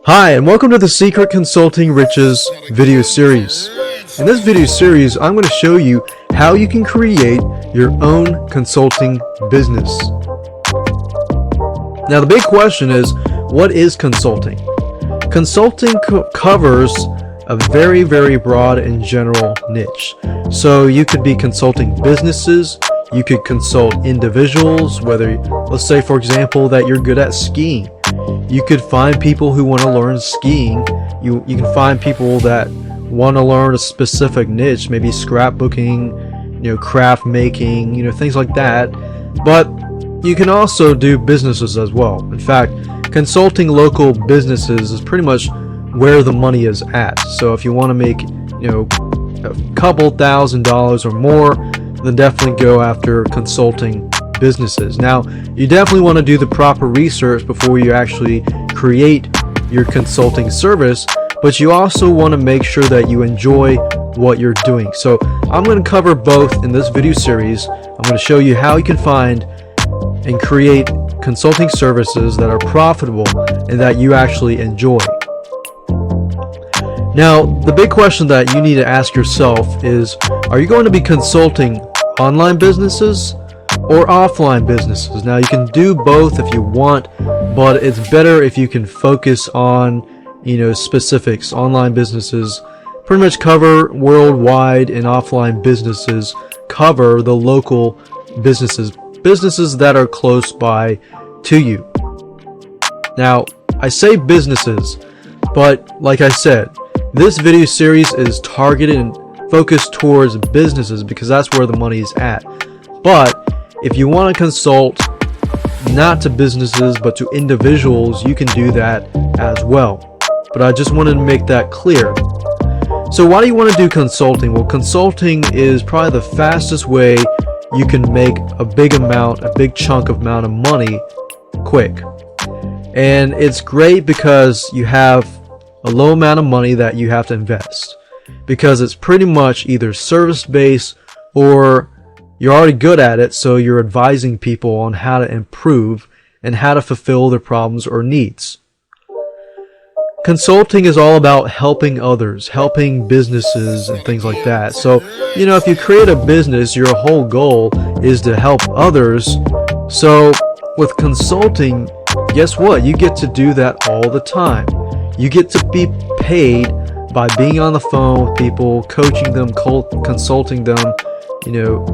Hi, and welcome to the Secret Consulting Riches video series. In this video series, I'm going to show you how you can create your own consulting business. Now, the big question is, what is consulting? Consulting covers a very broad and general niche. So you could be consulting businesses, you could consult individuals, whether, let's say for example, that you're good at skiing. You could find people who want to learn skiing. You can find people that want to learn a specific niche, maybe scrapbooking, craft making, things like that. But you can also do businesses as well. In fact, consulting local businesses is pretty much where the money is at. So if you want to make, a couple $1,000s or more, then definitely go after consulting businesses. Now, you definitely want to do the proper research before you actually create your consulting service, but you also want to make sure that you enjoy what you're doing. So I'm going to cover both in this video series. I'm going to show you how you can find and create consulting services that are profitable and that you actually enjoy. Now, the big question that you need to ask yourself is, are you going to be consulting online businesses or offline businesses? Now, you can do both if you want, but it's better if you can focus on, specifics. Online businesses pretty much cover worldwide, and offline businesses cover the local businesses that are close by to you. Now, I say businesses, but like I said, this video series is targeted and focused towards businesses because that's where the money is at. But if you want to consult not to businesses but to individuals, you can do that as well. But I just wanted to make that clear. So why do you want to do consulting? Well, consulting is probably the fastest way you can make a big chunk amount of money quick. And it's great because you have a low amount of money that you have to invest, because it's pretty much either service-based or you're already good at it, so you're advising people on how to improve and how to fulfill their problems or needs. Consulting is all about helping others, helping businesses and things like that. So, if you create a business, your whole goal is to help others. So with consulting, guess what? You get to do that all the time. You get to be paid by being on the phone with people, coaching them, consulting them,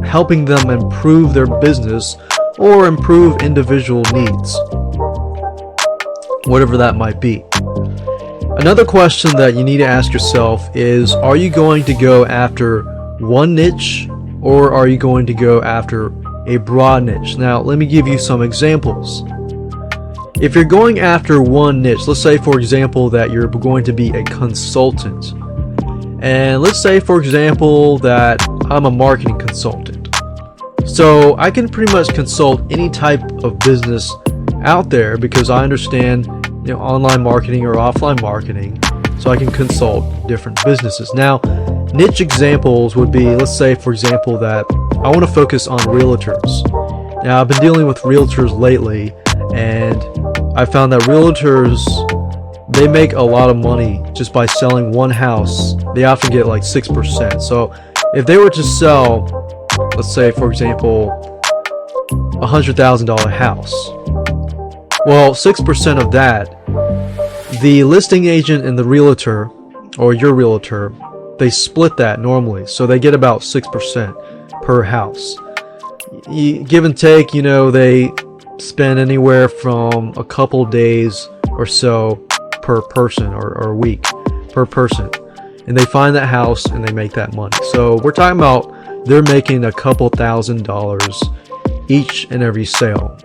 helping them improve their business or improve individual needs, whatever that might be. Another question that you need to ask yourself is, are you going to go after one niche or are you going to go after a broad niche? Now, let me give you some examples. If you're going after one niche, let's say for example that you're going to be a consultant, and let's say for example that I'm a marketing consultant. So I can pretty much consult any type of business out there because I understand online marketing or offline marketing, so I can consult different businesses. Now, niche examples would be, let's say for example that I want to focus on realtors. Now, I've been dealing with realtors lately, and I found that realtors, they make a lot of money just by selling one house. They often get like 6%. So if they were to sell, let's say for example, $100,000 house, well, 6% of that, the listing agent and the realtor, or your realtor, they split that normally. So they get about 6% per house. Give and take, they spend anywhere from a couple days or so per person, or a week per person, and they find that house and they make that money. So we're talking about they're making a couple $1,000s each and every sale,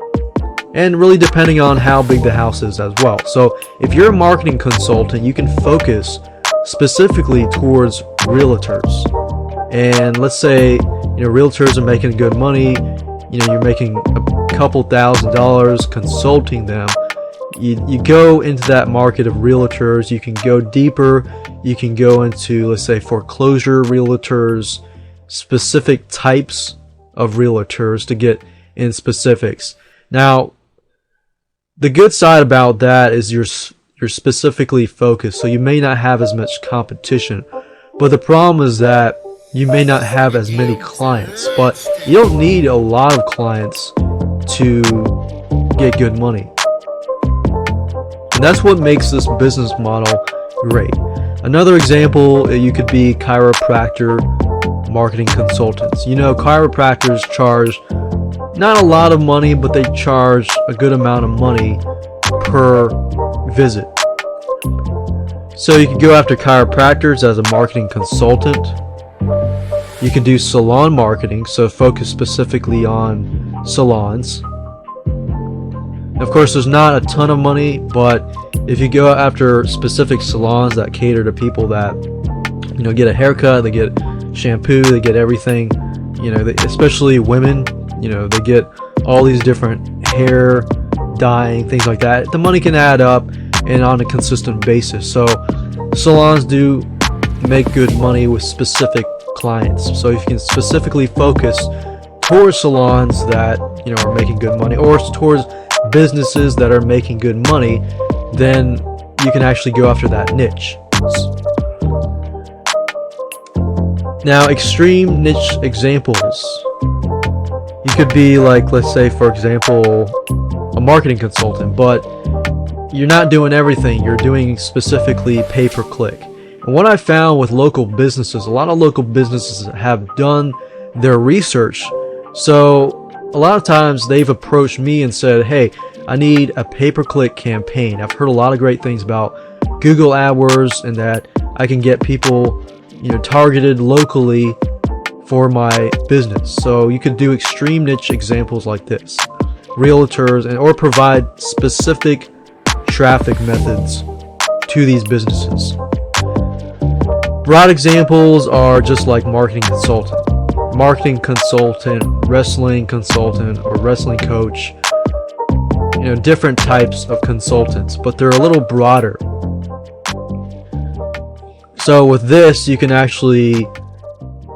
and really depending on how big the house is as well. So if you're a marketing consultant, you can focus specifically towards realtors, and let's say realtors are making good money, you're making a couple $1,000s consulting them. You go into that market of realtors. You can go deeper. You can go into, let's say, foreclosure realtors, specific types of realtors to get in specifics. Now, the good side about that is you're specifically focused, so you may not have as much competition. But the problem is that you may not have as many clients, but you don't need a lot of clients to get good money. And that's what makes this business model great. Another example, you could be chiropractor marketing consultants. You know, chiropractors charge not a lot of money, but they charge a good amount of money per visit. So you can go after chiropractors as a marketing consultant. You can do salon marketing, so focus specifically on salons. Of course, there's not a ton of money, but if you go after specific salons that cater to people that, you know, get a haircut, they get shampoo, they get everything, you know, especially women, you know, they get all these different hair dyeing, things like that. The money can add up and on a consistent basis. So salons do make good money with specific clients. So if you can specifically focus towards salons that, you know, are making good money, or towards businesses that are making good money, then you can actually go after that niche. Now, extreme niche examples. You could be like, let's say, for example, a marketing consultant, but you're not doing everything. You're doing specifically pay-per-click. And what I found with local businesses, a lot of local businesses have done their research. So a lot of times they've approached me and said, hey, I need a pay-per-click campaign. I've heard a lot of great things about Google AdWords and that I can get people, you know, targeted locally for my business. So you could do extreme niche examples like this. Realtors, or provide specific traffic methods to these businesses. Broad examples are just like marketing consultant, wrestling consultant, or wrestling coach. You know, different types of consultants, but they're a little broader. So with this, you can actually,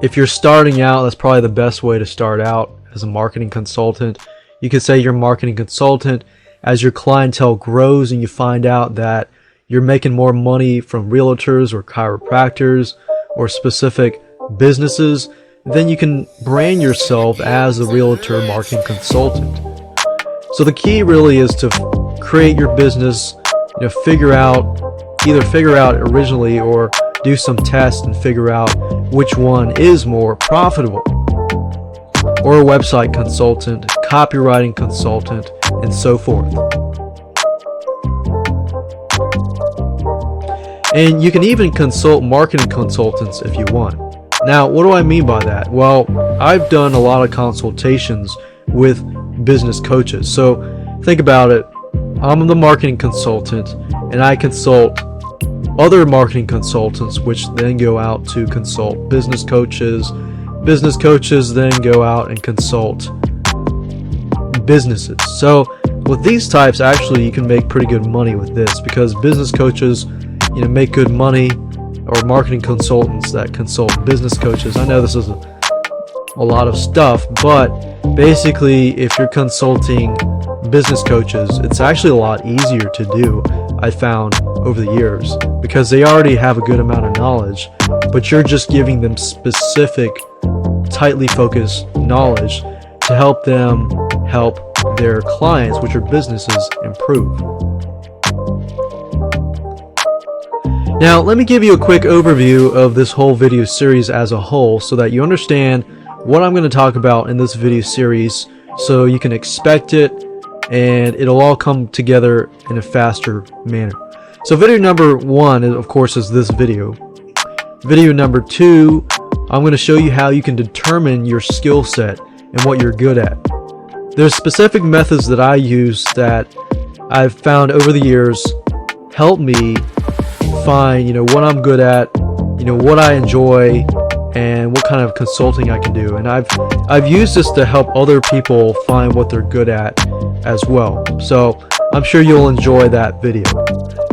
if you're starting out, that's probably the best way to start out as a marketing consultant. You could say you're a marketing consultant. As your clientele grows and you find out that you're making more money from realtors or chiropractors or specific businesses, then you can brand yourself as a realtor marketing consultant. So the key really is to create your business, you know, either figure out originally or do some tests and figure out which one is more profitable. Or a website consultant, copywriting consultant, and so forth. And you can even consult marketing consultants if you want. Now, what do I mean by that? Well, I've done a lot of consultations with business coaches. So think about it. I'm the marketing consultant and I consult other marketing consultants, which then go out to consult business coaches. Business coaches then go out and consult businesses. So with these types, actually, you can make pretty good money with this, because business coaches, you know, make good money, or marketing consultants that consult business coaches. I know this is a lot of stuff, but basically, if you're consulting business coaches, it's actually a lot easier to do, I found over the years, because they already have a good amount of knowledge, but you're just giving them specific, tightly focused knowledge to help them help their clients, which are businesses, improve. Now, let me give you a quick overview of this whole video series as a whole, so that you understand what I'm going to talk about in this video series, so you can expect it and it'll all come together in a faster manner. So video number 1, of course, is this video. Video number 2, I'm going to show you how you can determine your skill set and what you're good at. There's specific methods that I use that I've found over the years help me find, you know, what I'm good at, you know, what I enjoy, and what kind of consulting I can do. And I've used this to help other people find what they're good at as well. So I'm sure you'll enjoy that video.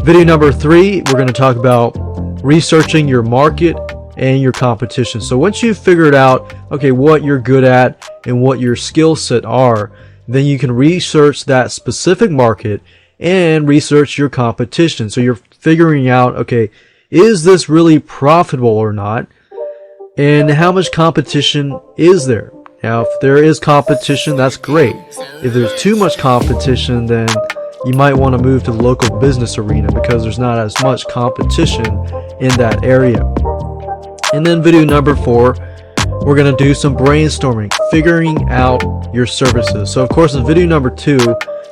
Video number 3, we're going to talk about researching your market and your competition. So once you've figured out, okay, what you're good at and what your skill set are, then you can research that specific market and research your competition. So you're figuring out, okay, is this really profitable or not? And how much competition is there? Now, if there is competition, that's great. If there's too much competition, then you might want to move to the local business arena because there's not as much competition in that area. And then video number 4, we're going to do some brainstorming, figuring out your services. So of course in video number 2,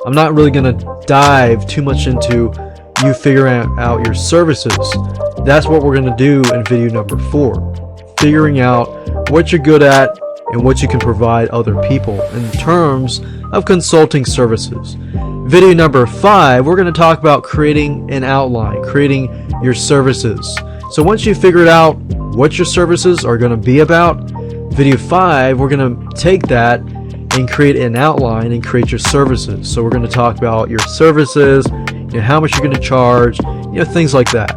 I'm not really going to dive too much into you figuring out your services. That's what we're going to do in video number 4, figuring out what you're good at and what you can provide other people in terms of consulting services. Video number 5, we're going to talk about creating an outline, creating your services. So once you figured out what your services are going to be about, video 5, we're going to take that and create an outline and create your services. So we're going to talk about your services, how much you're going to charge, things like that.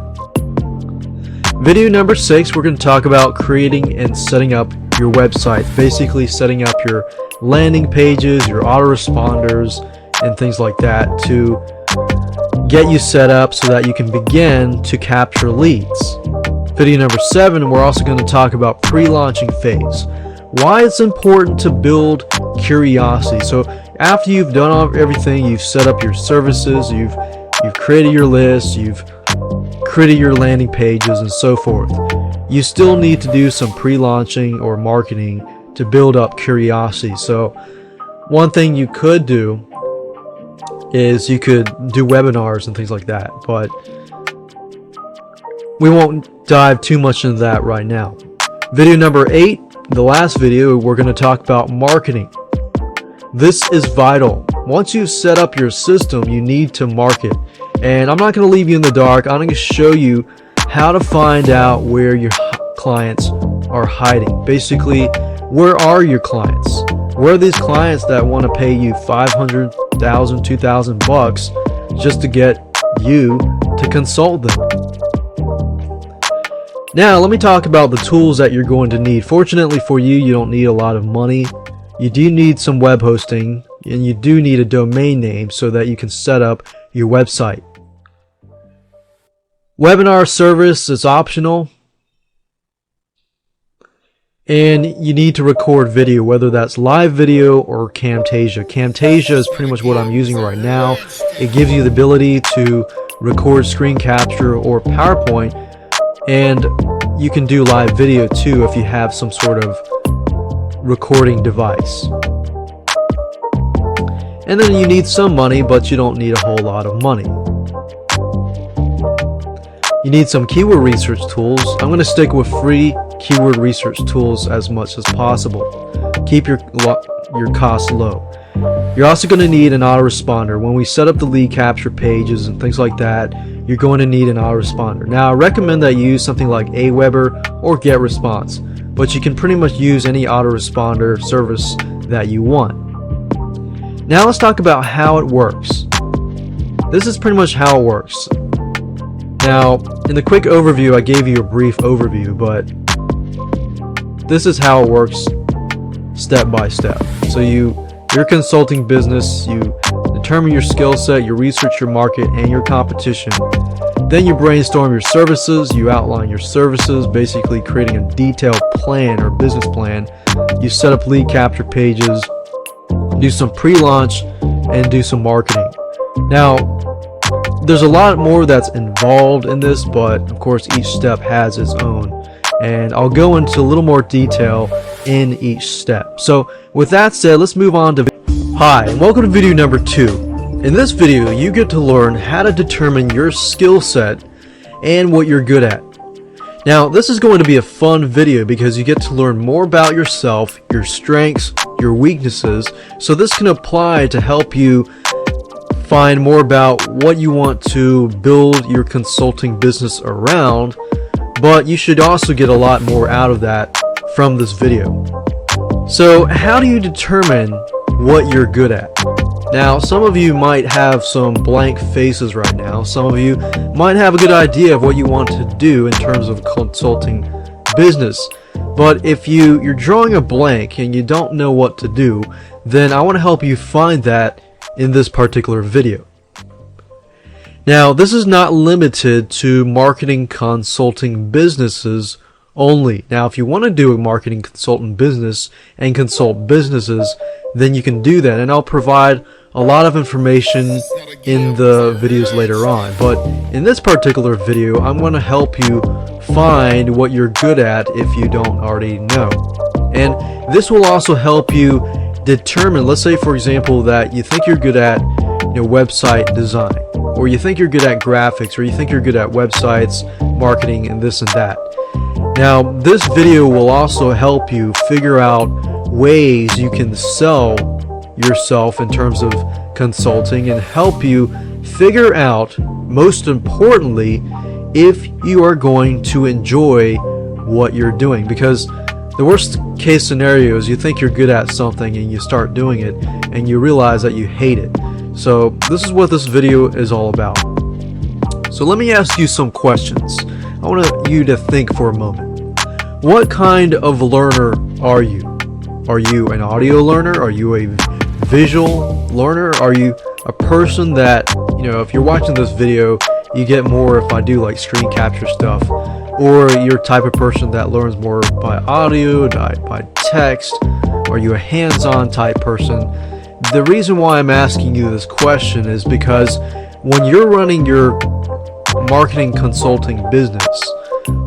Video number 6, we're going to talk about creating and setting up your website, basically setting up your landing pages, your autoresponders, and things like that to get you set up so that you can begin to capture leads. Video number 7, we're also going to talk about pre-launching phase. Why it's important to build curiosity. So after you've done everything, you've set up your services, you've created your list, you've created your landing pages and so forth, you still need to do some pre-launching or marketing to build up curiosity. So one thing you could do is you could do webinars and things like that, but we won't dive too much into that right now. Video number 8, the last video, we're going to talk about marketing. This is vital. Once you've set up your system, you need to market. And I'm not going to leave you in the dark. I'm going to show you how to find out where your clients are hiding. Basically, where are your clients? Where are these clients that want to pay you $500, $1,000, $2,000 just to get you to consult them? Now, let me talk about the tools that you're going to need. Fortunately for you, you don't need a lot of money. You do need some web hosting, and you do need a domain name so that you can set up your website. Webinar service is optional, and you need to record video, whether that's live video or Camtasia. Camtasia is pretty much what I'm using right now. It gives you the ability to record screen capture or PowerPoint, and you can do live video too if you have some sort of recording device. And then you need some money, but you don't need a whole lot of money. You need some keyword research tools. I'm going to stick with free keyword research tools as much as possible. Keep your costs low. You're also going to need an autoresponder. When we set up the lead capture pages and things like that, you're going to need an autoresponder. Now, I recommend that you use something like Aweber or GetResponse, but you can pretty much use any autoresponder service that you want. Now let's talk about how it works. This is pretty much how it works. Now, in the quick overview, I gave you a brief overview, but this is how it works step by step. So your consulting business, you determine your skill set, you research your market and your competition. Then you brainstorm your services, you outline your services, basically creating a detailed plan or business plan. You set up lead capture pages, do some pre-launch, and do some marketing. Now, there's a lot more that's involved in this, but of course each step has its own, and I'll go into a little more detail in each step. So with that said, let's move on to Hi, and welcome to video number 2. In this video, you get to learn how to determine your skill set and what you're good at. Now, this is going to be a fun video because you get to learn more about yourself, your strengths, your weaknesses, so this can apply to help you find more about what you want to build your consulting business around, but you should also get a lot more out of that from this video. So how do you determine what you're good at? Now, some of you might have some blank faces right now. Some of you might have a good idea of what you want to do in terms of consulting business. But if you're drawing a blank and you don't know what to do, then I want to help you find that in this particular video. Now, this is not limited to marketing consulting businesses only. Now, if you want to do a marketing consultant business and consult businesses, then you can do that, and I'll provide a lot of information in the videos later on. But in this particular video, I'm going to help you find what you're good at if you don't already know. And this will also help you determine, let's say for example that you think you're good at website design, or you think you're good at graphics, or you think you're good at websites, marketing, and this and that. Now, this video will also help you figure out ways you can sell yourself in terms of consulting, and help you figure out, most importantly, if you are going to enjoy what you're doing. Because the worst case scenario is you think you're good at something and you start doing it and you realize that you hate it. So this is what this video is all about. So let me ask you some questions. I want you to think for a moment. What kind of learner are you? Are you an audio learner? Are you a visual learner? Are you a person that, if you're watching this video, you get more if I do like screen capture stuff? Or you're a type of person that learns more by audio, by text? Are you a hands-on type person? The reason why I'm asking you this question is because when you're running your marketing consulting business,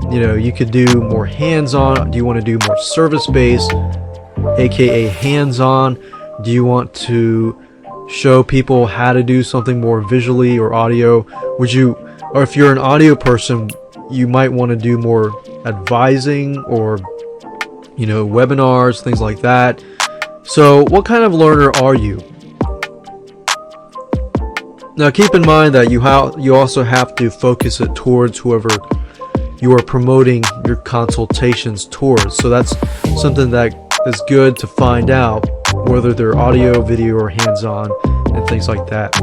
you could do more hands-on. Do you want to do more service-based, aka hands-on? Do you want to show people how to do something more visually or audio? Or if you're an audio person, you might want to do more advising or webinars, things like that. So what kind of learner are you? Now keep in mind that you also have to focus it towards whoever you are promoting your consultations towards. So that's something that is good to find out, whether they're audio, video, or hands-on, and things like that.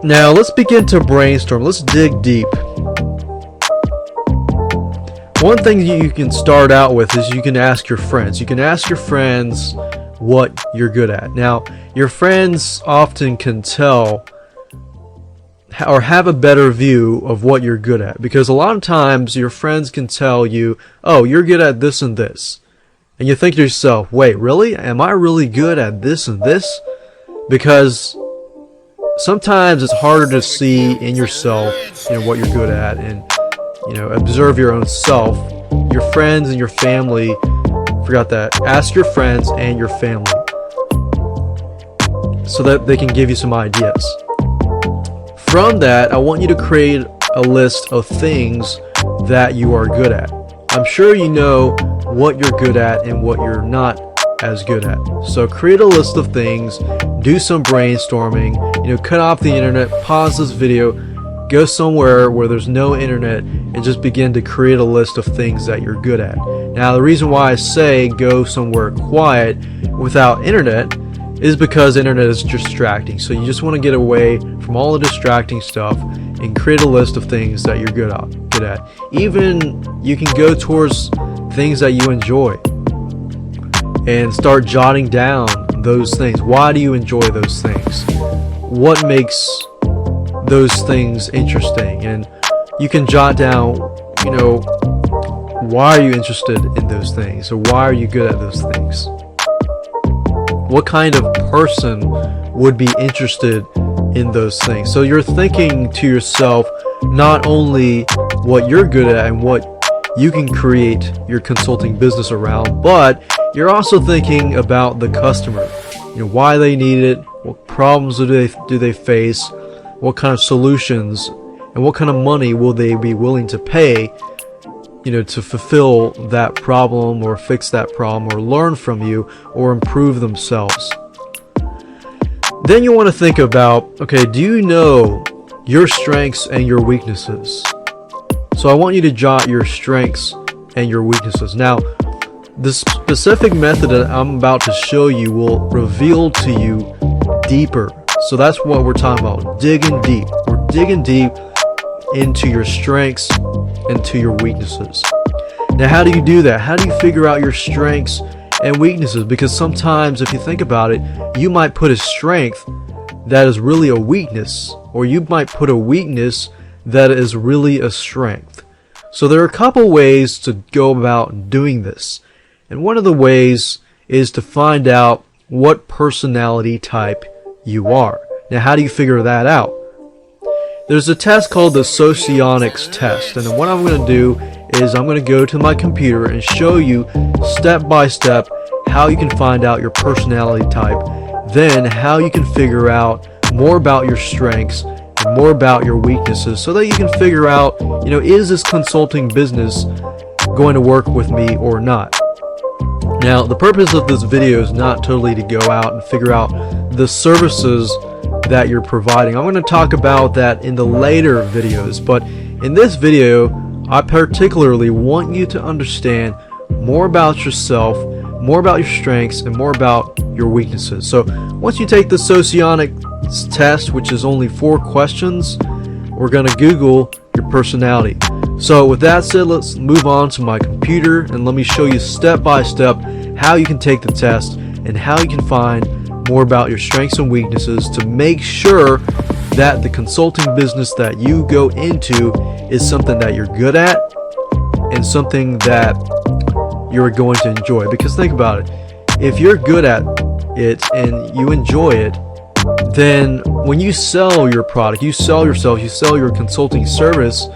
Now let's begin to brainstorm. Let's dig deep. One thing you can start out with is you can ask your friends. You can ask your friends what you're good at. Now, your friends often can tell or have a better view of what you're good at, because a lot of times your friends can tell you, oh, you're good at this and this. And you think to yourself, wait, really? Am I really good at this and this? Because sometimes it's harder to see in yourself, what you're good at, and observe your own self. Your friends and your family, forgot that, ask your friends and your family so that they can give you some ideas. From that, I want you to create a list of things that you are good at. I'm sure you know what you're good at and what you're not as good at. So create a list of things, do some brainstorming, cut off the internet, pause this video, go somewhere where there's no internet, and just begin to create a list of things that you're good at. Now, the reason why I say go somewhere quiet without internet is because internet is distracting. So you just want to get away from all the distracting stuff and create a list of things that you're good at. Even you can go towards things that you enjoy and start jotting down those things. Why do you enjoy those things? What makes those things interesting? And you can jot down, why are you interested in those things, or why are you good at those things? What kind of person would be interested in those things? So you're thinking to yourself not only what you're good at and what you can create your consulting business around, but you're also thinking about the customer, why they need it, what problems do they face, what kind of solutions, and what kind of money will they be willing to pay, to fulfill that problem or fix that problem or learn from you or improve themselves. Then you want to think about, okay, do you know your strengths and your weaknesses? So I want you to jot your strengths and your weaknesses. Now, the specific method that I'm about to show you will reveal to you deeper. So that's what we're talking about, digging deep. We're digging deep into your strengths and to your weaknesses. Now, how do you do that? How do you figure out your strengths and weaknesses? Because sometimes, if you think about it, you might put a strength that is really a weakness, or you might put a weakness that is really a strength. So there are a couple ways to go about doing this. And one of the ways is to find out what personality type you are. Now, how do you figure that out? There's a test called the Socionics test, and what I'm going to do is I'm going to go to my computer and show you step by step how you can find out your personality type, then how you can figure out more about your strengths and more about your weaknesses, so that you can figure out, is this consulting business going to work with me or not. Now, the purpose of this video is not totally to go out and figure out the services that you're providing. I'm going to talk about that in the later videos, but in this video, I particularly want you to understand more about yourself, more about your strengths, and more about your weaknesses. So once you take the Socionics test, which is only 4 questions, we're going to Google your personality. So with that said, let's move on to my computer and let me show you step by step how you can take the test and how you can find more about your strengths and weaknesses to make sure that the consulting business that you go into is something that you're good at and something that you're going to enjoy. Because think about it, if you're good at it and you enjoy it, then when you sell your product, you sell yourself, you sell your consulting service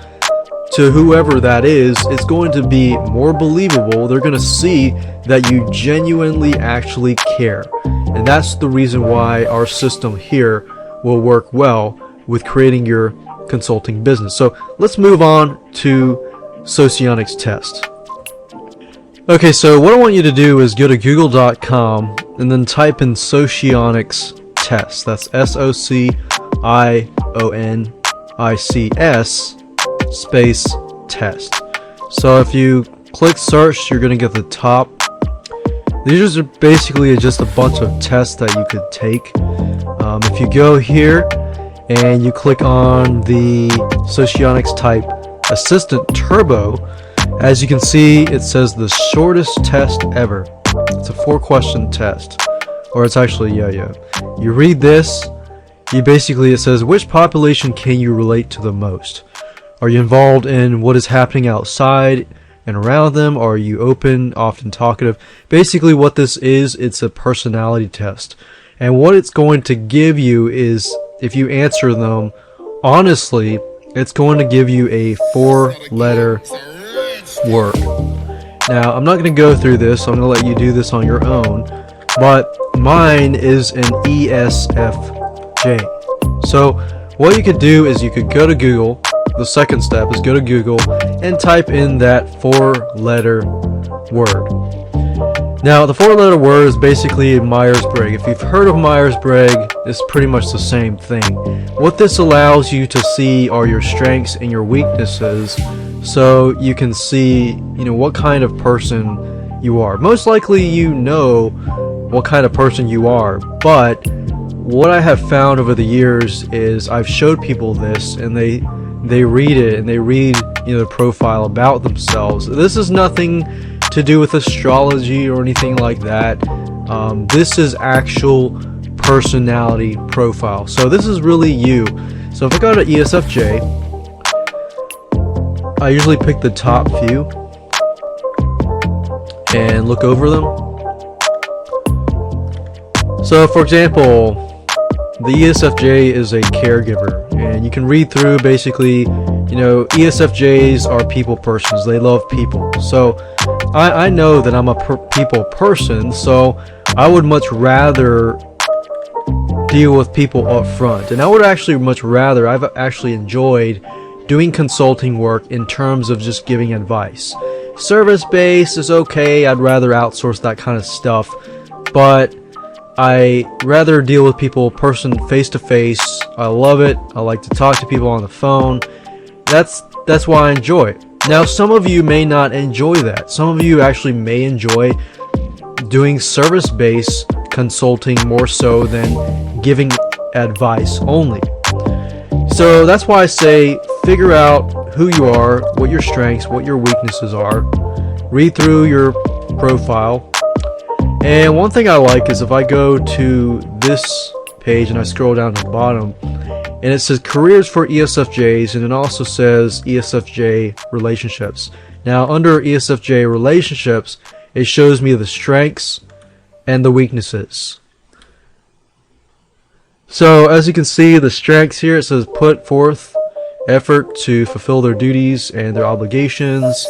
to whoever that is, it's going to be more believable. They're going to see that you genuinely actually care. And that's the reason why our system here will work well with creating your consulting business. So let's move on to Socionics test. Okay, so what I want you to do is go to google.com and then type in Socionics test. That's SOCIONICS space test. So if you click search, you're going to get the top. These are basically just a bunch of tests that you could take. If you go here and you click on the Socionics type Assistant Turbo, as you can see, it says the shortest test ever. It's a 4-question test, or it's actually You read this, it says, which population can you relate to the most? Are you involved in what is happening outside and around them? Are you open, often talkative? Basically what this is, it's a personality test. And what it's going to give you is, if you answer them honestly, it's going to give you a 4-letter word. Now, I'm not going to go through this, so I'm going to let you do this on your own. But mine is an ESFJ. So what you could do is you could go to Google. The second step is go to Google and type in that 4-letter word. Now, the 4-letter word is basically Myers-Briggs. If you've heard of Myers-Briggs, it's pretty much the same thing. What this allows you to see are your strengths and your weaknesses, so you can see, what kind of person you are. Most likely you know what kind of person you are, but what I have found over the years is I've showed people this and they read it and they read the profile about themselves. This is nothing to do with astrology or anything like that. This is actual personality profile. So this is really you. So if I go to ESFJ, I usually pick the top few and look over them. So for example, the ESFJ is a caregiver, and you can read through basically, ESFJs are people persons. They love people. So I know that I'm a people person, so I would much rather deal with people up front. And I would actually much rather, I've actually enjoyed doing consulting work in terms of just giving advice. Service-based is okay. I'd rather outsource that kind of stuff, but I rather deal with people face to face. I love it. I like to talk to people on the phone. That's why I enjoy it. Now, some of you may not enjoy that. Some of you actually may enjoy doing service-based consulting more so than giving advice only. So that's why I say figure out who you are, what your strengths, what your weaknesses are. Read through your profile. And one thing I like is if I go to this page and I scroll down to the bottom, and it says careers for ESFJs, and it also says ESFJ relationships. Now under ESFJ relationships, it shows me the strengths and the weaknesses. So as you can see, the strengths here, it says put forth effort to fulfill their duties and their obligations,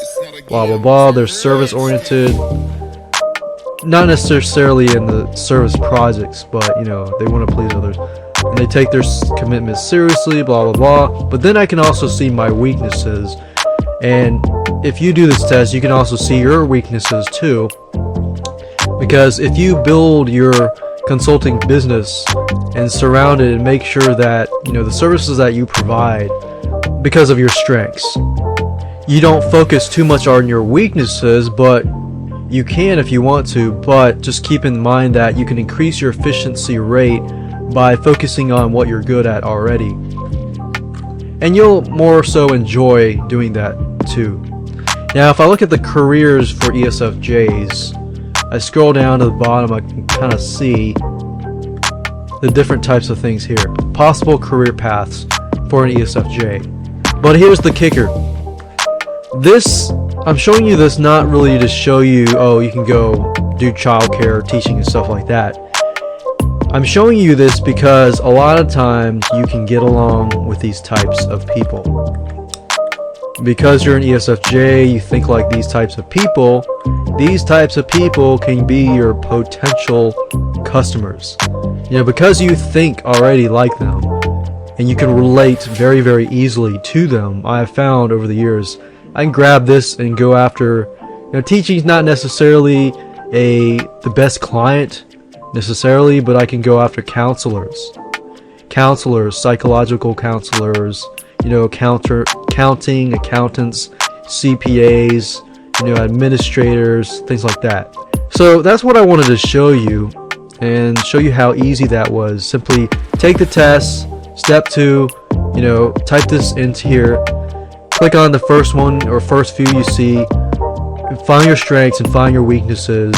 blah blah blah. They're service oriented, not necessarily in the service projects, but you know, they want to please others, and they take their commitments seriously, blah blah blah. But then I can also see my weaknesses, and if you do this test, you can also see your weaknesses too, because if you build your consulting business and surround it and make sure that, you know, the services that you provide, because of your strengths, you don't focus too much on your weaknesses, but you can if you want to, but just keep in mind that you can increase your efficiency rate by focusing on what you're good at already, and you'll more so enjoy doing that too. Now if I look at the careers for ESFJs, I scroll down to the bottom, I can kind of see the different types of things here, possible career paths for an ESFJ. But here's the kicker. I'm showing you this not really to show you, oh, you can go do childcare, teaching and stuff like that. I'm showing you this because a lot of times you can get along with these types of people. Because you're an ESFJ, you think like these types of people. These types of people can be your potential customers. You know, because you think already like them, and you can relate very, very easily to them. I have found over the years, I can grab this and go after, you know, teaching is not necessarily the best client necessarily, but I can go after counselors, psychological counselors, you know, accounting, accountants, CPAs, you know, administrators, things like that. So that's what I wanted to show you, and show you how easy that was. Simply take the test. Step 2, you know, type this into here, click on the first one or first few you see, find your strengths and find your weaknesses,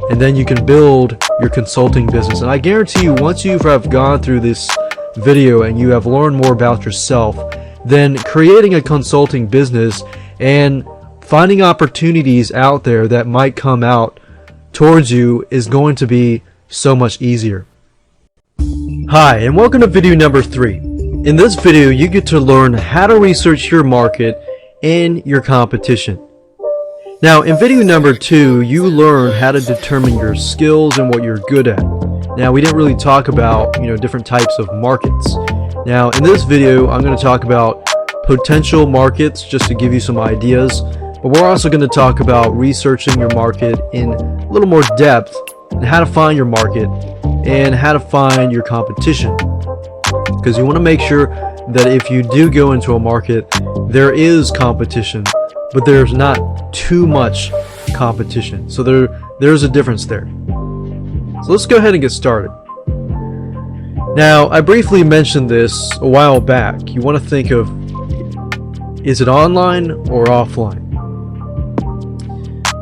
and then you can build your consulting business. And I guarantee you, once you have gone through this video and you have learned more about yourself, then creating a consulting business and finding opportunities out there that might come out towards you is going to be so much easier. Hi, and welcome to video number 3. In this video, you get to learn how to research your market and your competition. Now, in video number 2, you learn how to determine your skills and what you're good at. Now, we didn't really talk about, you know, different types of markets. Now, in this video, I'm going to talk about potential markets just to give you some ideas, but we're also going to talk about researching your market in a little more depth and how to find your market and how to find your competition, because you want to make sure that if you do go into a market, there is competition, but there's not too much competition. So there's a difference there. So let's go ahead and get started. Now, I briefly mentioned this a while back. You want to think of, is it online or offline?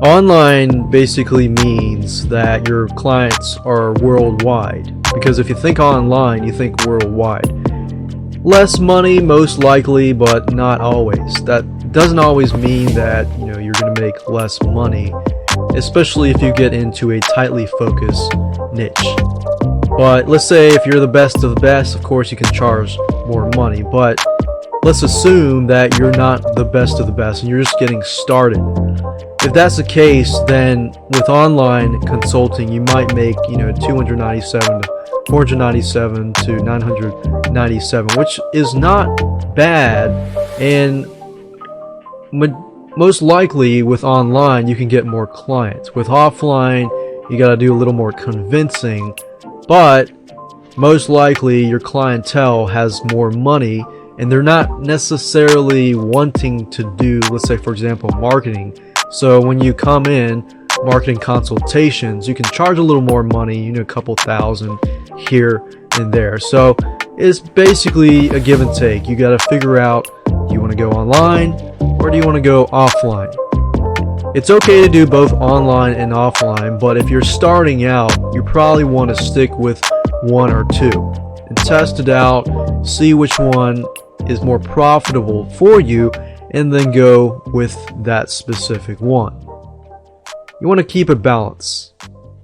Online basically means that your clients are worldwide, because if you think online, you think worldwide. Less money most likely, but not always. That doesn't always mean that, you know, you're going to make less money, especially if you get into a tightly focused niche. But let's say if you're the best of the best, of course you can charge more money, but let's assume that you're not the best of the best and you're just getting started. If that's the case, then with online consulting, you might make, you know, $297 to $497 to $997, which is not bad. And most likely with online, you can get more clients. With offline, you got to do a little more convincing, but most likely your clientele has more money and they're not necessarily wanting to do, let's say for example, marketing. So when you come in, marketing consultations, you can charge a little more money, you know, a couple thousand here and there. So it's basically a give and take. You got to figure out, do you want to go online or do you want to go offline? It's okay to do both online and offline, but if you're starting out, you probably want to stick with one or two and test it out, see which one is more profitable for you, and then go with that specific one. You want to keep a balance.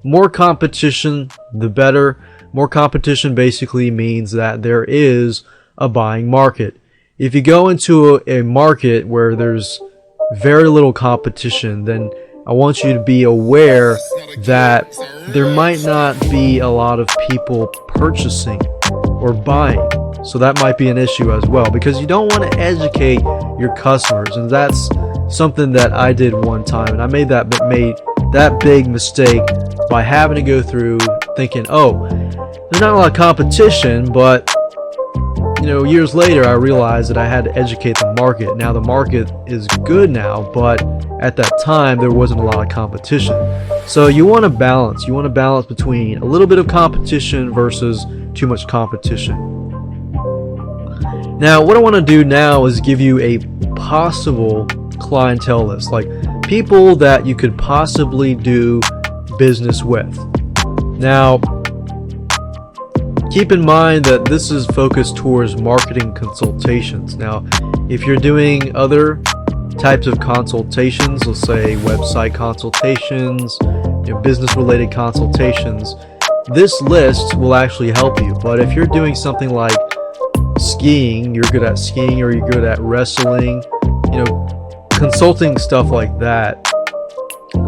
More competition, the better. More competition basically means that there is a buying market. If you go into a market where there's very little competition, then I want you to be aware that there might not be a lot of people purchasing or buying. So that might be an issue as well, because you don't want to educate your customers, and that's something that I did one time, and I made that big mistake by having to go through thinking, oh, there's not a lot of competition, but years later I realized that I had to educate the market. Now the market is good now, but at that time there wasn't a lot of competition. So you want to balance. You want to balance between a little bit of competition versus too much competition. Now what I want to do now is give you a possible clientele list, like people that you could possibly do business with. Now keep in mind that this is focused towards marketing consultations. Now, if you're doing other types of consultations, let's say website consultations, business-related consultations, this list will actually help you. But if you're doing something like skiing, you're good at skiing, or you're good at wrestling, consulting stuff like that,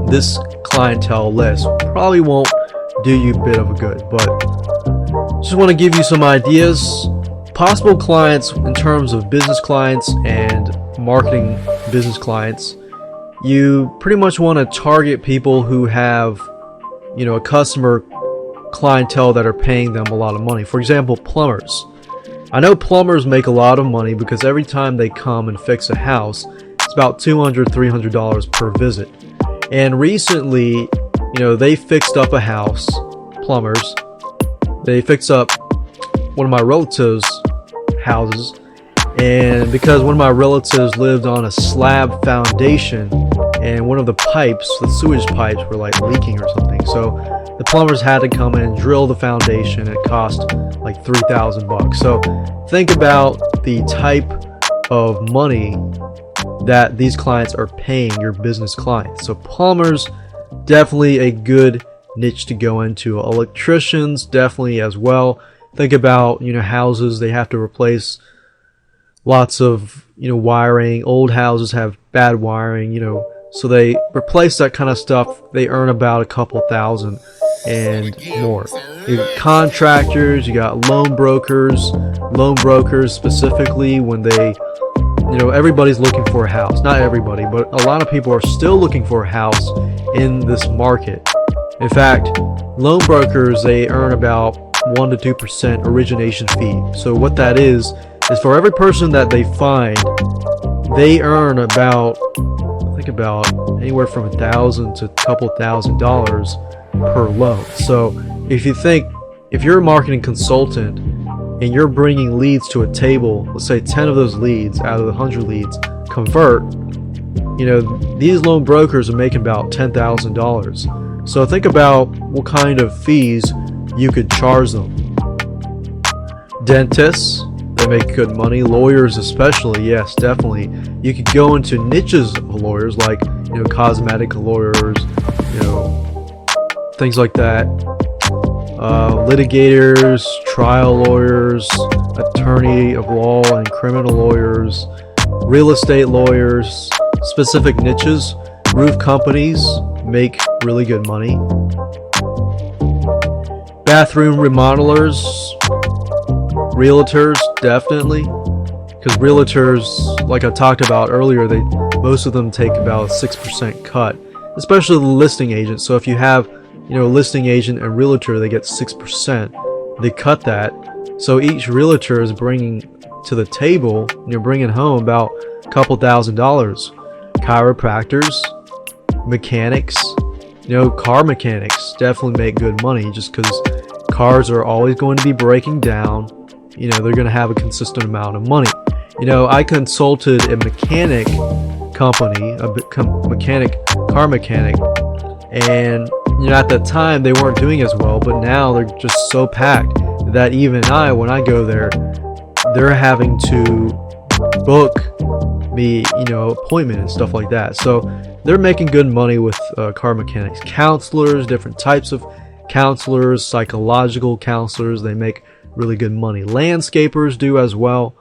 this clientele list probably won't do you a bit of a good. But just want to give you some ideas. Possible clients in terms of business clients and marketing business clients. You pretty much want to target people who have, a customer clientele that are paying them a lot of money. For example, plumbers. I know plumbers make a lot of money because every time they come and fix a house, it's about $200, $300 per visit. And recently, they fixed up a house, plumbers. They fixed up one of my relatives' houses, and because one of my relatives lived on a slab foundation and one of the pipes, the sewage pipes, were like leaking or something, so the plumbers had to come in and drill the foundation. It cost like $3,000. So think about the type of money that these clients are paying your business clients. So plumbers, definitely a good niche to go into. Electricians, definitely as well. Think about houses, they have to replace lots of wiring. Old houses have bad wiring, so they replace that kind of stuff. They earn about a couple thousand and more. You got contractors, you got loan brokers specifically when they everybody's looking for a house. Not everybody, but a lot of people are still looking for a house in this market. In fact, loan brokers, they earn about 1 to 2% origination fee. So what that is for every person that they find, they earn about, think about anywhere from $1,000 to a couple $1,000 per loan. So if you're a marketing consultant and you're bringing leads to a table, let's say 10 of those leads out of the 100 leads convert, these loan brokers are making about $10,000. So think about what kind of fees you could charge them. Dentists, they make good money. Lawyers especially, yes, definitely. You could go into niches of lawyers like, cosmetic lawyers, things like that. Litigators, trial lawyers, attorney of law and criminal lawyers, real estate lawyers, specific niches. Roof companies make really good money. Bathroom remodelers, realtors, definitely, because realtors, like I talked about earlier, most of them take about a 6% cut, especially the listing agent. So if you have a listing agent and realtor, they get 6%. They cut that, so each realtor is bringing to the table, you're bringing home about a couple $1,000. Chiropractors, mechanics, car mechanics definitely make good money, just because cars are always going to be breaking down. They're going to have a consistent amount of money. I consulted a mechanic a company, car mechanic, and at that time they weren't doing as well, but now they're just so packed that even when I go there, they're having to book me, appointment and stuff like that. So they're making good money with car mechanics. Counselors, different types of counselors, psychological counselors, they make really good money. Landscapers do as well.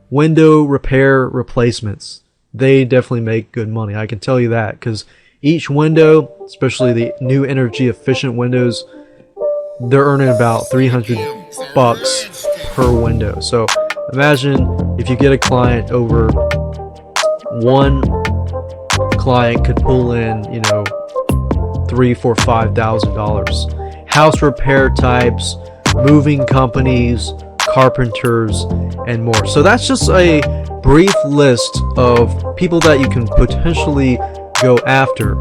Window repair replacements, they definitely make good money. I can tell you that, because each window, especially the new energy efficient windows, they're earning about $300 per window. So imagine if you get a client over, one client could pull in, $3,000, $4,000, $5,000. House repair types, moving companies, carpenters, and more. So that's just a brief list of people that you can potentially go after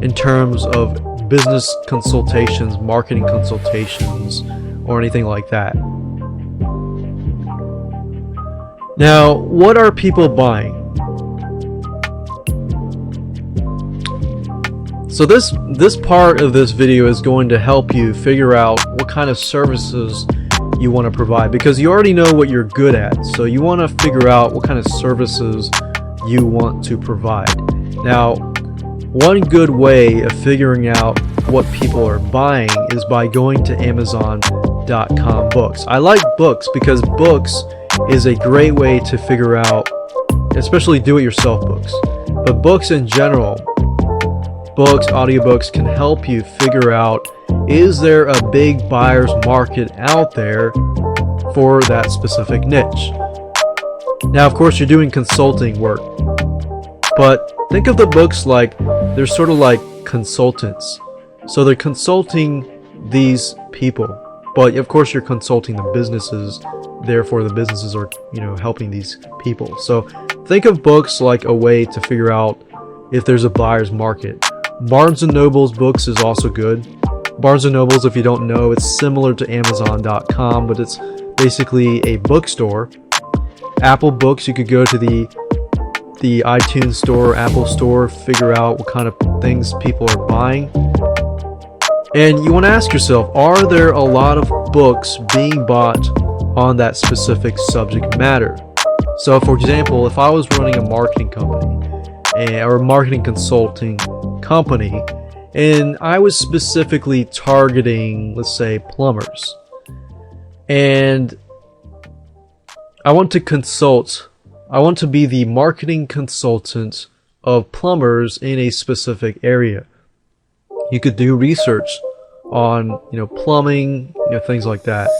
in terms of business consultations, marketing consultations, or anything like that. Now, what are people buying? So this part of this video is going to help you figure out what kind of services you want to provide, because you already know what you're good at. So you want to figure out what kind of services you want to provide. Now, one good way of figuring out what people are buying is by going to Amazon.com books. I like books because books is a great way to figure out, especially do-it-yourself books, but books in general, books, audiobooks, can help you figure out, is there a big buyer's market out there for that specific niche? Now, of course, you're doing consulting work, but think of the books like they're sort of like consultants. So they're consulting these people, but of course you're consulting the businesses, therefore the businesses are, helping these people. So think of books like a way to figure out if there's a buyer's market. Barnes & Noble's books is also good. Barnes & Noble's, if you don't know, it's similar to Amazon.com, but it's basically a bookstore. Apple Books, you could go to the iTunes store, Apple store, figure out what kind of things people are buying. And you want to ask yourself, are there a lot of books being bought on that specific subject matter? So for example, if I was running a marketing company or a marketing consulting company, and I was specifically targeting, let's say, plumbers, and I want to be the marketing consultant of plumbers in a specific area. You could do research on, plumbing, things like that.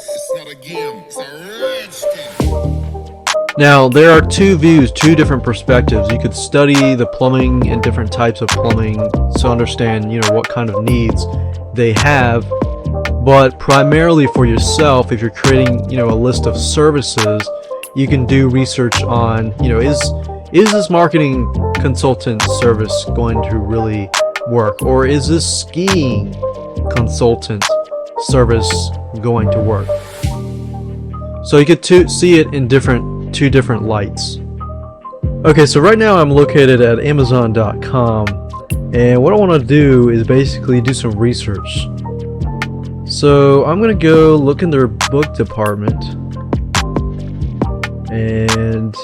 Now, there are two views, two different perspectives. You could study the plumbing and different types of plumbing to understand, what kind of needs they have. But primarily for yourself, if you're creating, a list of services, you can do research on, is this marketing consultant service going to really work? Or is this skiing consultant service going to work? So you could see it in two different lights. Okay, so right now I'm located at Amazon.com, and what I want to do is basically do some research. So I'm going to go look in their book department, and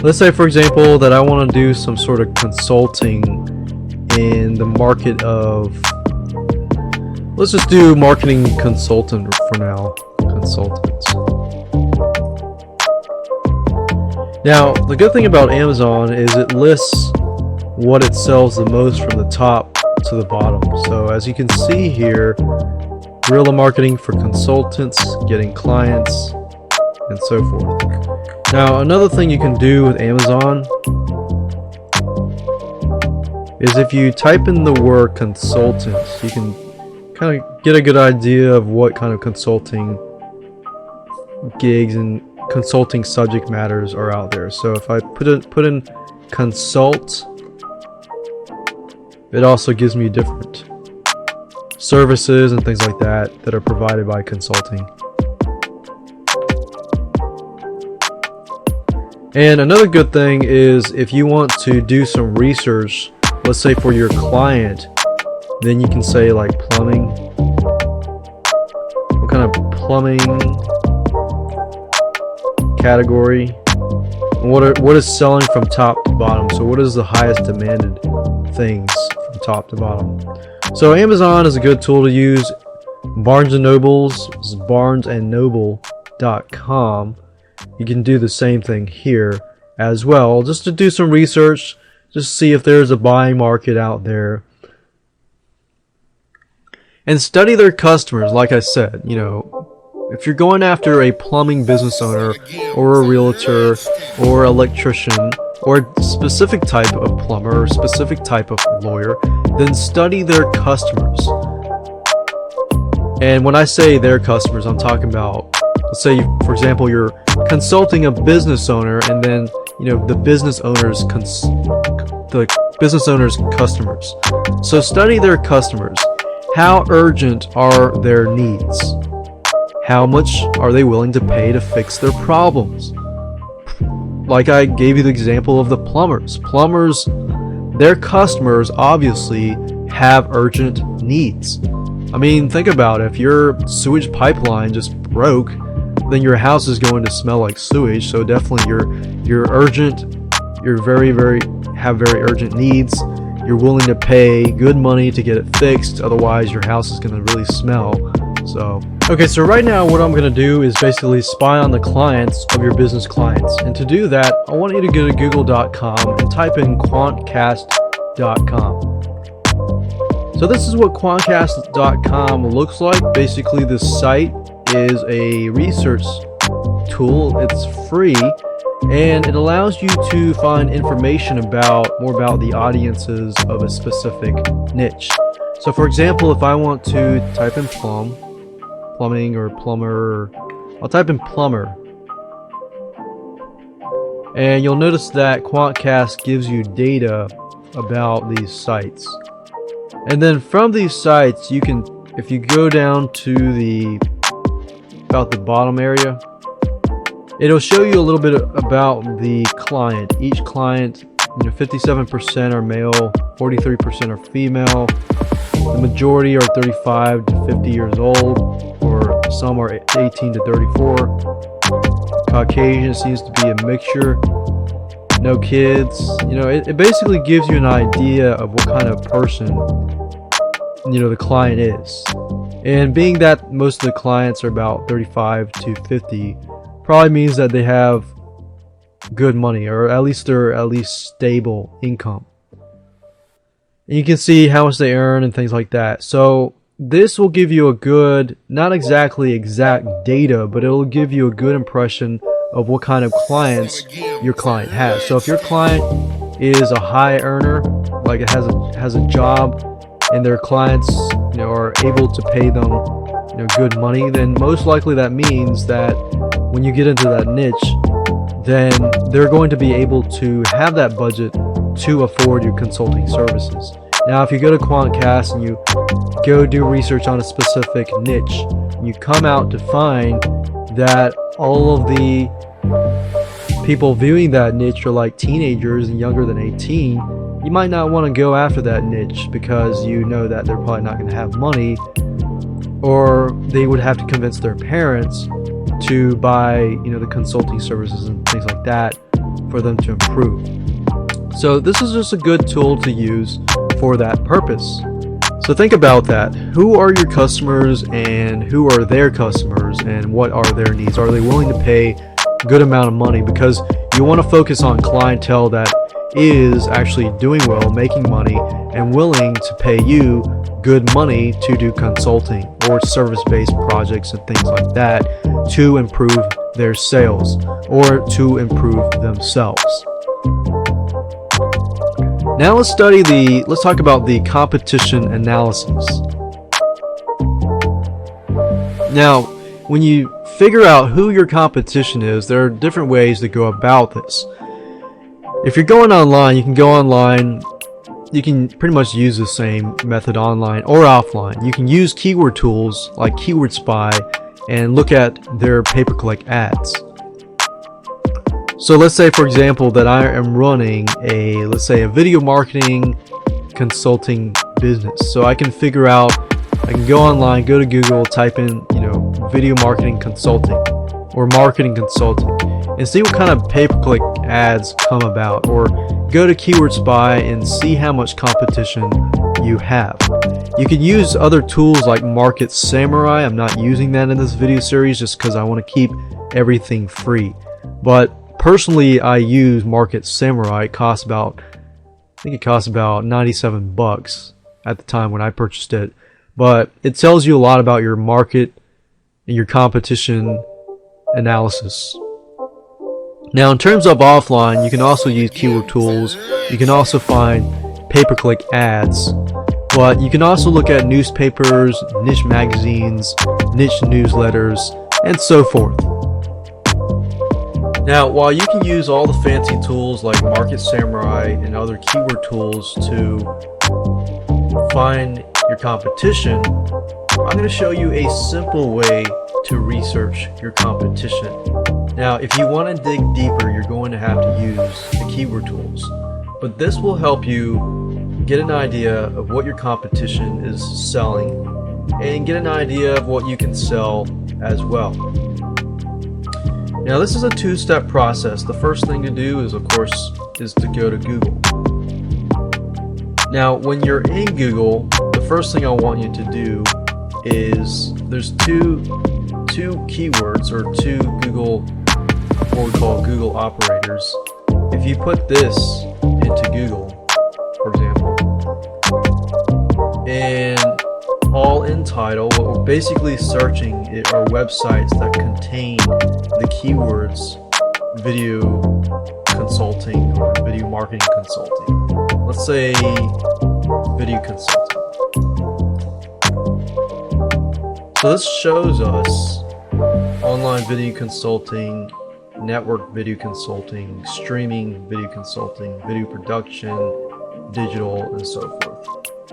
let's say, for example, that I want to do some sort of consulting in the market of, let's just do marketing consultant for now, consultants. Now, the good thing about Amazon is it lists what it sells the most from the top to the bottom. So as you can see here, guerrilla marketing for consultants, getting clients, and so forth. Now, another thing you can do with Amazon is if you type in the word consultants, you can kind of get a good idea of what kind of consulting gigs and consulting subject matters are out there. So if I put in consult, it also gives me different services and things like that are provided by consulting. And another good thing is if you want to do some research, let's say for your client, then you can say like plumbing. What kind of plumbing category? What is selling from top to bottom? So what is the highest demanded things from top to bottom? So Amazon is a good tool to use. Barnes and Noble's is barnesandnoble.com. You can do the same thing here as well, just to do some research, just see if there's a buying market out there. And study their customers. Like I said, you know, if you're going after a plumbing business owner or a realtor or electrician or a specific type of plumber or specific type of lawyer, then study their customers. And when I say their customers, I'm talking about, let's say, for example, you're consulting a business owner, and then, you know, the business owner's customers. So study their customers. How urgent are their needs? How much are they willing to pay to fix their problems? Like I gave you the example of the plumbers. Plumbers, their customers obviously have urgent needs. I mean, think about it. If your sewage pipeline just broke, then your house is going to smell like sewage. So definitely you're urgent. You're very urgent needs. You're willing to pay good money to get it fixed. Otherwise, your house is going to really smell. So, okay, so right now what I'm going to do is basically spy on the clients of your business clients. And to do that, I want you to go to google.com and type in quantcast.com. So this is what quantcast.com looks like. Basically, this site is a research tool. It's free, and it allows you to find information more about the audiences of a specific niche. So for example, if I want to type in plumbing or plumber, I'll type in plumber. And you'll notice that Quantcast gives you data about these sites. And then from these sites, you can, if you go down to about the bottom area, it'll show you a little bit about the client. Each client, 57% are male, 43% are female. The majority are 35 to 50 years old, or some are 18 to 34. Caucasian seems to be a mixture. No kids. It basically gives you an idea of what kind of person the client is. And being that most of the clients are about 35 to 50, probably means that they have good money, or at least they're stable income. And you can see how much they earn and things like that. So this will give you a good, not exactly exact data, but it'll give you a good impression of what kind of clients your client has. So if your client is a high earner, like it has a job, and their clients are able to pay them good money, then most likely that means that when you get into that niche, then they're going to be able to have that budget to afford your consulting services. Now if you go to Quantcast and you go do research on a specific niche, you come out to find that all of the people viewing that niche are like teenagers and younger than 18, you might not want to go after that niche because you know that they're probably not going to have money, or they would have to convince their parents to buy the consulting services and things like that for them to improve. So this is just a good tool to use for that purpose. So think about that. Who are your customers and who are their customers, and what are their needs? Are they willing to pay a good amount of money? Because you want to focus on clientele that is actually doing well, making money, and willing to pay you good money to do consulting or service-based projects and things like that to improve their sales or to improve themselves. Now let's talk about the competition analysis. Now, when you figure out who your competition is, there are different ways to go about this. If you're going online, you can go online. You can pretty much use the same method online or offline. You can use keyword tools like Keyword Spy and look at their pay-per-click ads. So let's say, for example, that I am running let's say a video marketing consulting business. So I can figure out, I can go online, go to Google, type in, video marketing consulting or marketing consulting, and see what kind of pay-per-click ads come about, or go to Keyword Spy and see how much competition you have. You can use other tools like Market Samurai. I'm not using that in this video series just because I want to keep everything free. But personally, I use Market Samurai. It costs about, I think it costs about 97 bucks at the time when I purchased it. But it tells you a lot about your market and your competition analysis. Now, in terms of offline, you can also use keyword tools. You can also find pay-per-click ads, but you can also look at newspapers, niche magazines, niche newsletters, and so forth. Now, while you can use all the fancy tools like Market Samurai and other keyword tools to find your competition, I'm going to show you a simple way to research your competition. Now, if you want to dig deeper, you're going to have to use the keyword tools, but this will help you get an idea of what your competition is selling and get an idea of what you can sell as well. Now, this is a two-step process. The first thing to do is, of course, is to go to Google. Now, when you're in Google, the first thing I want you to do is, there's two keywords, or two Google, what we call Google operators. If you put this into Google, for example, and all in title, what we're basically searching are websites that contain the keywords video consulting or video marketing consulting. Let's say video consulting. So this shows us online video consulting, network video consulting, streaming video consulting, video production, digital, and so forth.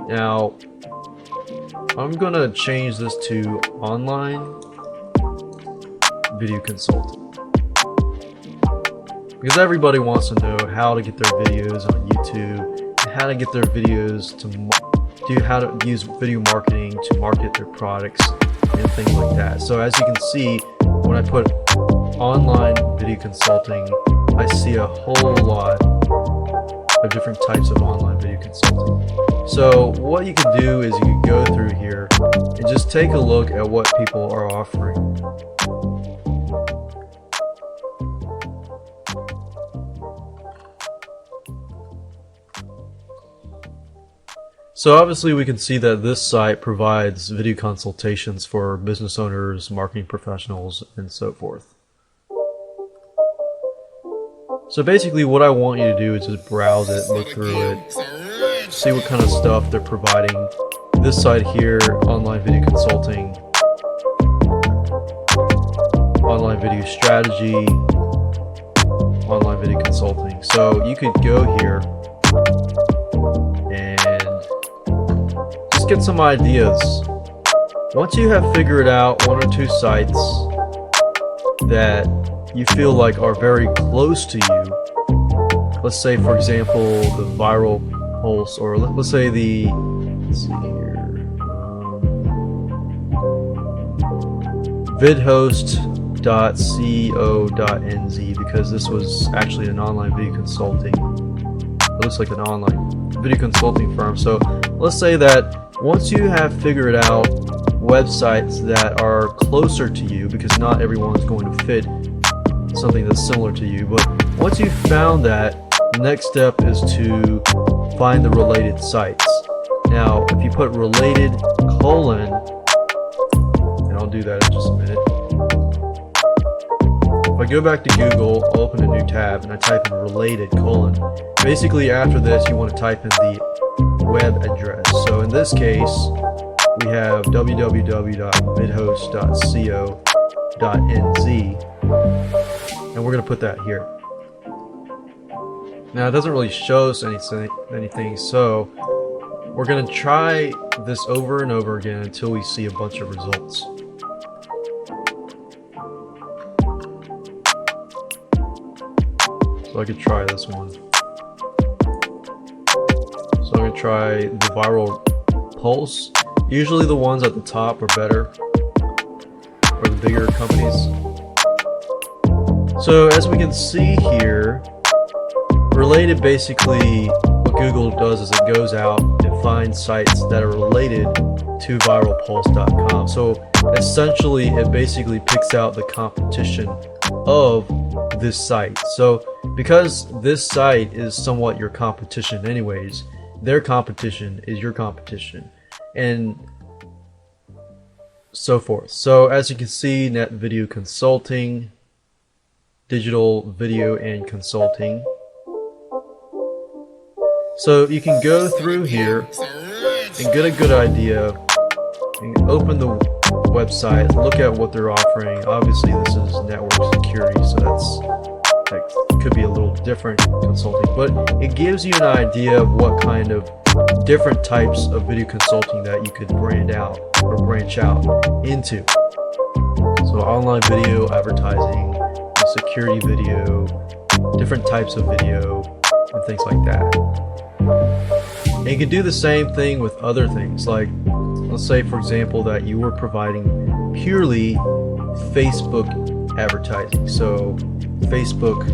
Now, I'm gonna change this to online video consulting, because everybody wants to know how to get their videos on YouTube, and how to get their videos how to use video marketing to market their products and things like that. So as you can see, when I put online video consulting, I see a whole lot of different types of online video consulting. So what you can do is you can go through here and just take a look at what people are offering. So obviously we can see that this site provides video consultations for business owners, marketing professionals, and so forth. So basically what I want you to do is just browse it, look through it, see what kind of stuff they're providing. This site here, online video consulting, online video strategy, online video consulting. So you could go here and just get some ideas. Once you have figured out one or two sites that you feel like are very close to you, let's say for example the Viral Pulse, or let's say the, let's see here, vidhost.co.nz, because this was actually an online video consulting, it looks like an online video consulting firm. So let's say that once you have figured out websites that are closer to you, because not everyone's going to fit something that's similar to you, but once you've found that, the next step is to find the related sites. Now if you put related colon, and I'll do that in just a minute. If I go back to Google, I'll open a new tab and I type in related colon. Basically after this you want to type in the web address. So in this case we have www.vidhost.co.nz, and we're going to put that here. Now it doesn't really show us anything, so we're going to try this over and over again until we see a bunch of results. So I could try this one. So I'm gonna try the viral pulse. Usually the ones at the top are better, or the bigger companies. So as we can see here, related, basically what Google does is it goes out and finds sites that are related to viralpulse.com. So essentially it basically picks out the competition of this site. So because this site is somewhat your competition anyways, their competition is your competition, and so forth. So as you can see, net video consulting, digital video and consulting. So you can go through here and get a good idea and open the website, look at what they're offering. Obviously this is network security, so that could be a little different consulting, but it gives you an idea of what kind of different types of video consulting that you could branch out into. So online video advertising, security video, different types of video, and things like that. And you can do the same thing with other things, like let's say for example that you were providing purely Facebook advertising, so Facebook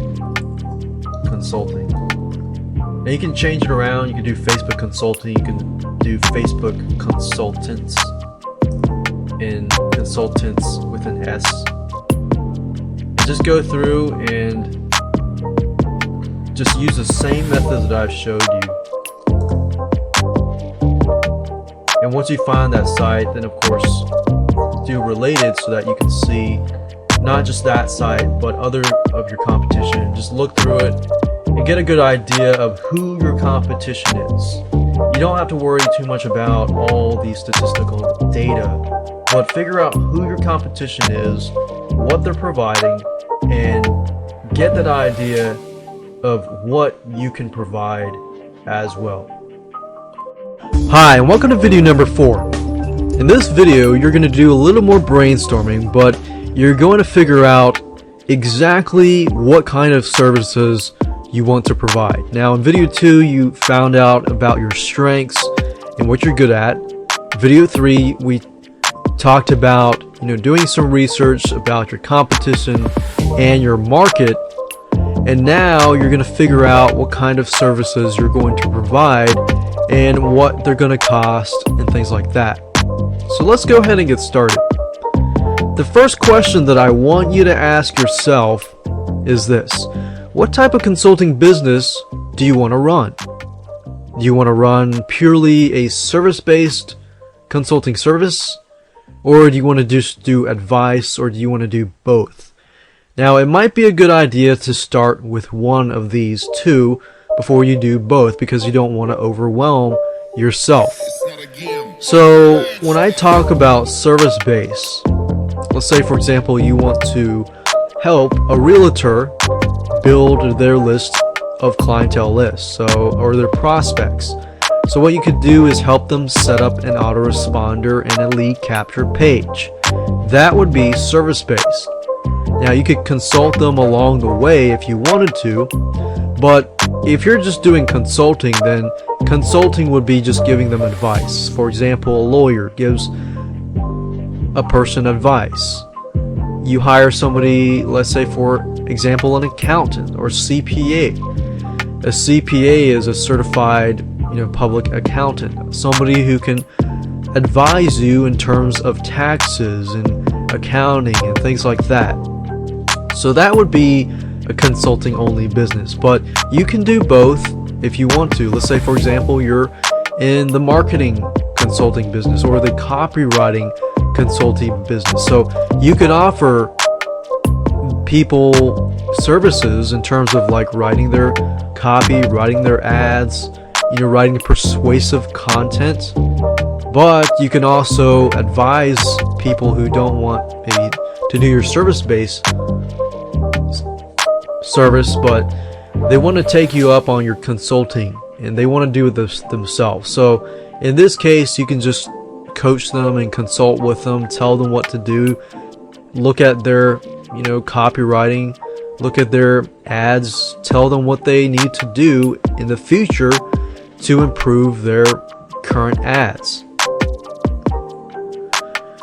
consulting. Now you can change it around. You can do Facebook consulting, you can do Facebook consultants, and consultants with an S. Just go through and just use the same methods that I've showed you. And once you find that site, then of course do related so that you can see not just that site but other of your competition. Just look through it and get a good idea of who your competition is. You don't have to worry too much about all the statistical data, but figure out who your competition is, what they're providing, and get that idea of what you can provide as well. Hi, and welcome to video number 4. In this video, you're going to do a little more brainstorming, but you're going to figure out exactly what kind of services you want to provide. Now, in video 2, you found out about your strengths and what you're good at. Video 3, we talked about doing some research about your competition and your market. And now you're going to figure out what kind of services you're going to provide and what they're going to cost and things like that. So let's go ahead and get started. The first question that I want you to ask yourself is this: what type of consulting business do you want to run? Do you want to run purely a service-based consulting service, or do you want to just do advice, or do you want to do both? Now, it might be a good idea to start with one of these two before you do both, because you don't want to overwhelm yourself. So when I talk about service-based, let's say for example you want to help a realtor build their list of clientele lists, or their prospects. So what you could do is help them set up an autoresponder and a lead capture page. That would be service-based. Now you could consult them along the way if you wanted to, but if you're just doing consulting, then consulting would be just giving them advice. For example, a lawyer gives a person advice. You hire somebody, let's say for example an accountant or CPA. A CPA is a certified public accountant, somebody who can advise you in terms of taxes and accounting and things like that. So that would be a consulting only business, but you can do both if you want to. Let's say for example you're in the marketing consulting business or the copywriting consulting business, so you could offer people services in terms of like writing their copy, writing their ads, writing persuasive content. But you can also advise people who don't want maybe to do your service-based service, but they want to take you up on your consulting and they want to do this themselves. So in this case, you can just coach them and consult with them, tell them what to do, look at their copywriting, look at their ads, tell them what they need to do in the future to improve their current ads.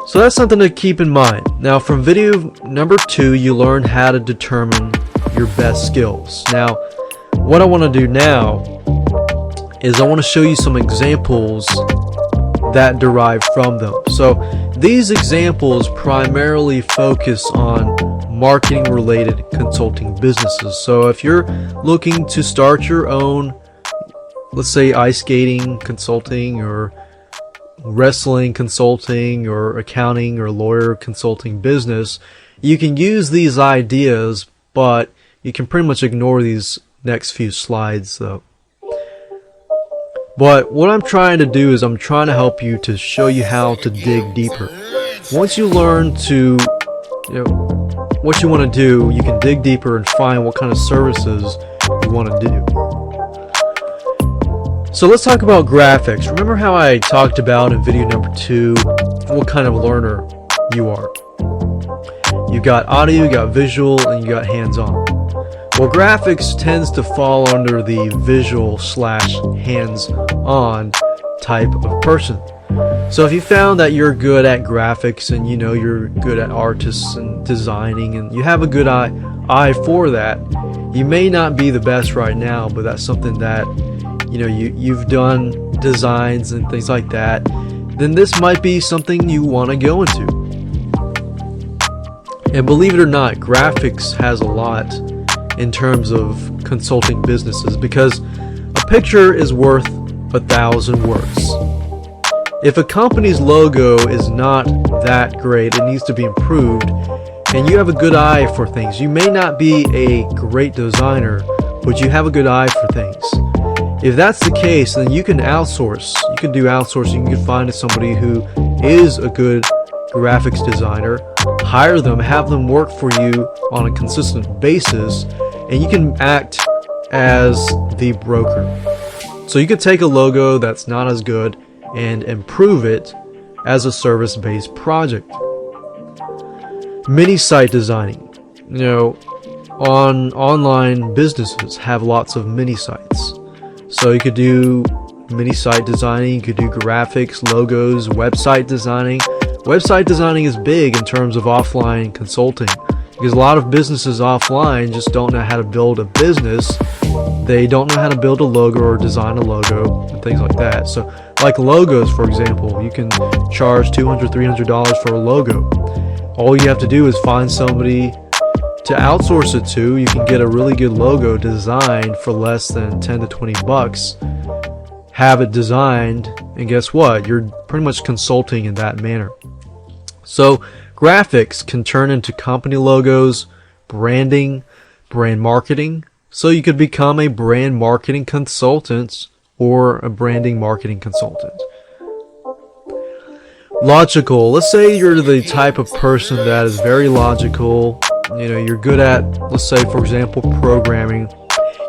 So that's something to keep in mind. Now, from video number 2, you learned how to determine your best skills. Now, what I want to do now is I want to show you some examples that derive from them. So these examples primarily focus on marketing related consulting businesses. So if you're looking to start your own, let's say ice skating consulting or wrestling consulting or accounting or lawyer consulting business, you can use these ideas, but you can pretty much ignore these next few slides though. But what I'm trying to do is I'm trying to help you to show you how to dig deeper. Once you learn to, what you want to do, you can dig deeper and find what kind of services you want to do. So let's talk about graphics. Remember how I talked about in video number 2 what kind of learner you are. You got audio, you got visual, and you got hands-on. Well, graphics tends to fall under the visual / hands-on type of person. So if you found that you're good at graphics and you're good at artists and designing and you have a good eye for that, you may not be the best right now, but that's something that you've done designs and things like that, then this might be something you want to go into. And believe it or not, graphics has a lot in terms of consulting businesses, because a picture is worth 1,000 words. If a company's logo is not that great, it needs to be improved, and you have a good eye for things. You may not be a great designer, but you have a good eye for things. If that's the case, then you can outsource. You can do outsourcing. You can find somebody who is a good graphics designer, hire them, have them work for you on a consistent basis, and you can act as the broker. So you could take a logo that's not as good and improve it as a service-based project. Mini site designing. Online businesses have lots of mini sites. So you could do mini site designing, you could do graphics, logos, website designing. Website designing is big in terms of offline consulting, because a lot of businesses offline just don't know how to build a business. They don't know how to build a logo or design a logo and things like that. So like logos, for example, you can charge $200, $300 for a logo. All you have to do is find somebody to outsource it to. You can get a really good logo designed for less than 10 to 20 bucks, have it designed, and guess what? You're pretty much consulting in that manner. So graphics can turn into company logos, branding, brand marketing. So you could become a brand marketing consultant or a branding marketing consultant. Logical. Let's say you're the type of person that is very logical. You're good at, let's say, for example, programming.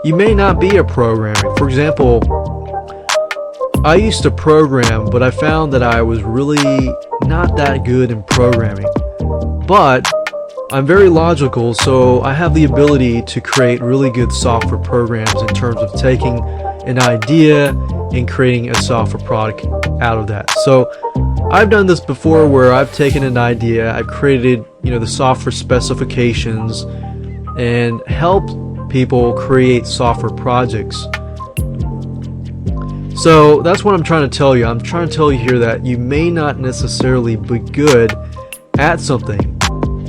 You may not be a programmer. For example, I used to program, but I found that I was really not that good in programming. But I'm very logical, so I have the ability to create really good software programs in terms of taking an idea and creating a software product out of that. So I've done this before, where I've taken an idea, I've created the software specifications and helped people create software projects. So that's what I'm trying to tell you. I'm trying to tell you here that you may not necessarily be good at something.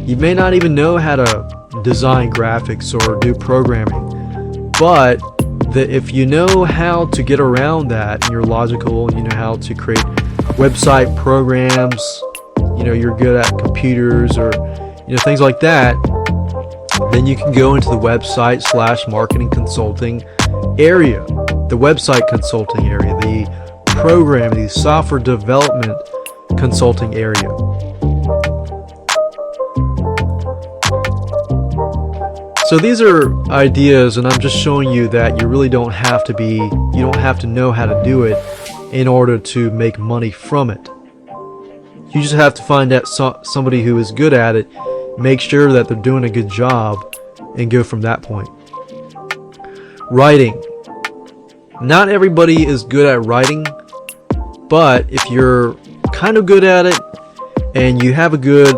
You may not even know how to design graphics or do programming, but if you know how to get around that, and you're logical, and you know how to create website programs, you're good at computers or things like that, then you can go into the website / marketing consulting area, the website consulting area, the programming, the software development consulting area. So these are ideas, and I'm just showing you that you really don't have to know how to do it in order to make money from it. You just have to find out somebody who is good at it, make sure that they're doing a good job, and go from that point. Writing. Not everybody is good at writing, but if you're kind of good at it and you have a good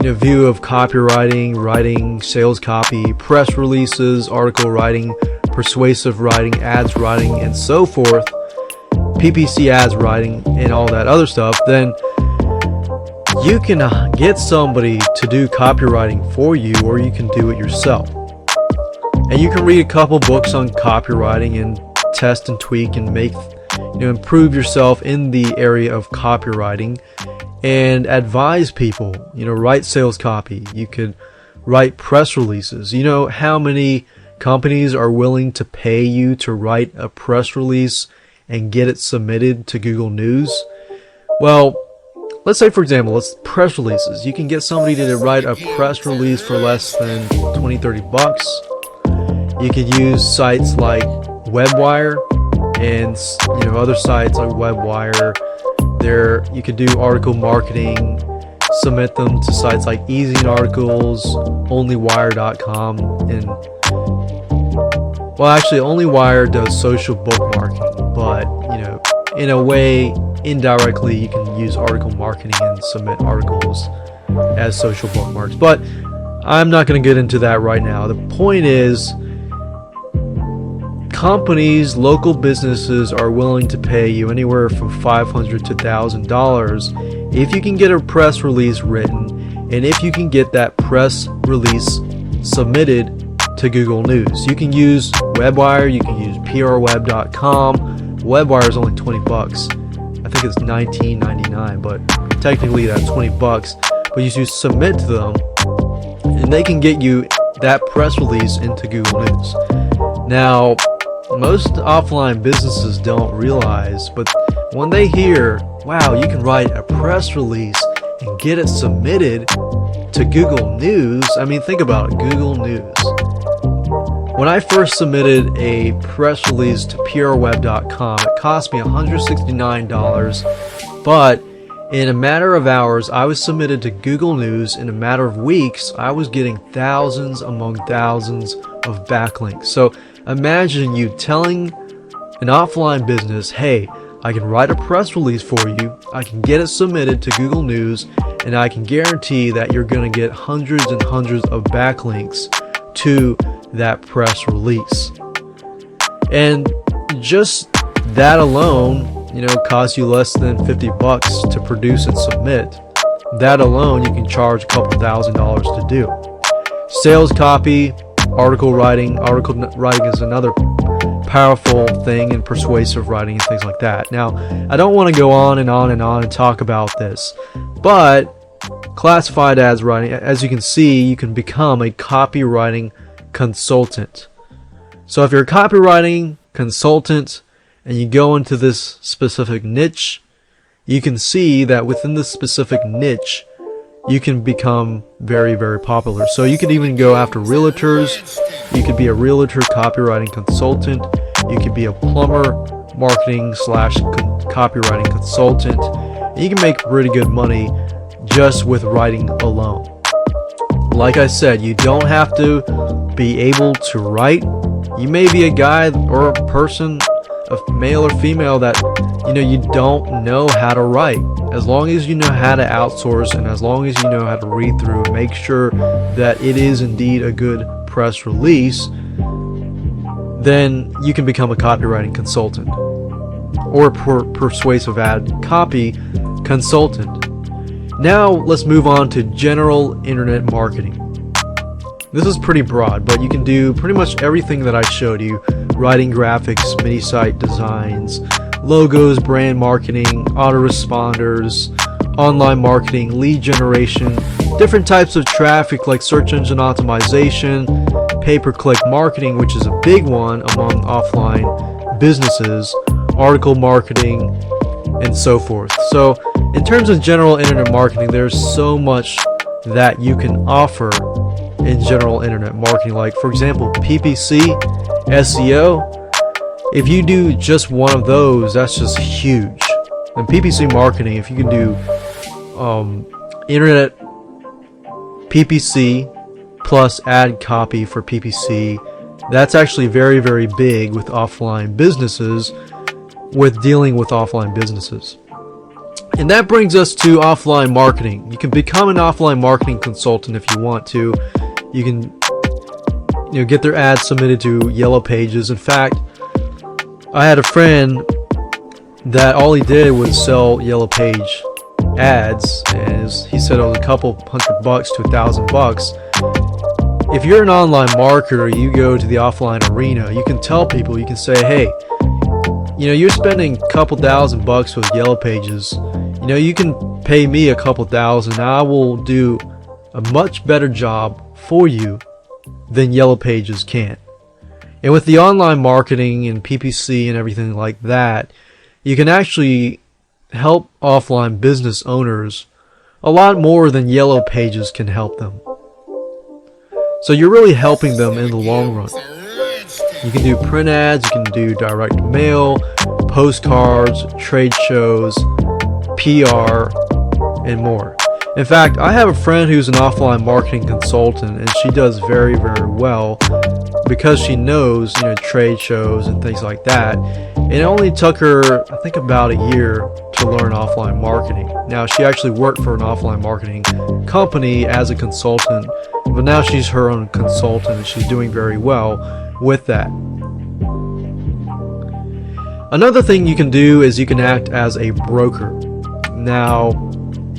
view of copywriting, writing, sales copy, press releases, article writing, persuasive writing, ads writing, and so forth, PPC ads writing, and all that other stuff, then you can get somebody to do copywriting for you, or you can do it yourself. And you can read a couple books on copywriting and test and tweak and make, improve yourself in the area of copywriting and advise people, write sales copy. You could write press releases. You know how many companies are willing to pay you to write a press release and get it submitted to Google News? Well, let's say, for example, press releases. You can get somebody to write a press release for less than 20-30 bucks. You could use sites like Webwire and other sites like Webwire. There you could do article marketing, submit them to sites like Easy Articles, onlywire.com, and well, actually Onlywire does social bookmarking, but in a way, indirectly, you can use article marketing and submit articles as social bookmarks. But I'm not going to get into that right now. The point is, companies, local businesses are willing to pay you anywhere from $500 to $1,000 if you can get a press release written, and if you can get that press release submitted to Google News. You can use Webwire, you can use prweb.com. Webwire is only 20 bucks. I think it's $19.99, but technically that's 20 bucks. But you just submit to them, and they can get you that press release into Google News. Now, most offline businesses don't realize, but when they hear, wow, you can write a press release and get it submitted to Google News, I mean, think about it, Google News. When I first submitted a press release to prweb.com, it cost me $169, but in a matter of hours, I was submitted to Google News. In a matter of weeks, I was getting thousands among thousands of backlinks. So imagine you telling an offline business, hey, I can write a press release for you, I can get it submitted to Google News, and I can guarantee that you're going to get hundreds and hundreds of backlinks to that press release. And just that alone, costs you less than 50 bucks to produce and submit. That alone, you can charge a couple $1,000s to do. Sales copy, article writing is another powerful thing, and persuasive writing and things like that. Now, I don't want to go on and on and on and talk about this, but classified ads writing, as you can see, you can become a copywriting consultant. So if you're a copywriting consultant and you go into this specific niche, you can see that within this specific niche, you can become very, very popular. So you could even go after realtors. You could be a realtor copywriting consultant. You could be a plumber marketing / copywriting consultant. And you can make pretty good money just with writing alone. Like I said, you don't have to be able to write. You may be a guy or a person, a male or female, that you don't know how to write. As long as you know how to outsource, and as long as you know how to read through and make sure that it is indeed a good press release, then you can become a copywriting consultant or a persuasive ad copy consultant. Now let's move on to general internet marketing. This is pretty broad, but you can do pretty much everything that I showed you: writing graphics, mini site designs, logos, brand marketing, autoresponders, online marketing, lead generation, different types of traffic like search engine optimization, pay-per-click marketing, which is a big one among offline businesses, article marketing, and so forth. So in terms of general internet marketing, there's so much that you can offer in general internet marketing. Like, for example, PPC, SEO. If you do just one of those, that's just huge. And PPC marketing, if you can do internet PPC plus ad copy for PPC. That's actually very, very big with offline businesses, with dealing with offline businesses. And that brings us to offline marketing. You can become an offline marketing consultant if you want to. You can get their ads submitted to Yellow Pages. In fact, I had a friend that all he did was sell Yellow Page ads, and he said it was a couple $100 to $1,000. If you're an online marketer, you go to the offline arena, you can tell people, you can say, hey, you're spending a couple $1,000 with Yellow Pages. You can pay me a couple thousand. I will do a much better job for you than Yellow Pages can. And with the online marketing and PPC and everything like that, you can actually help offline business owners a lot more than Yellow Pages can help them. So you're really helping them in the long run. You can do print ads, you can do direct mail, postcards, trade shows, PR, and more. In fact, I have a friend who's an offline marketing consultant, and she does very, very well because she knows, trade shows and things like that. And it only took her, I think, about a year to learn offline marketing. Now, she actually worked for an offline marketing company as a consultant, but now she's her own consultant, and she's doing very well with that. Another thing you can do is you can act as a broker. Now,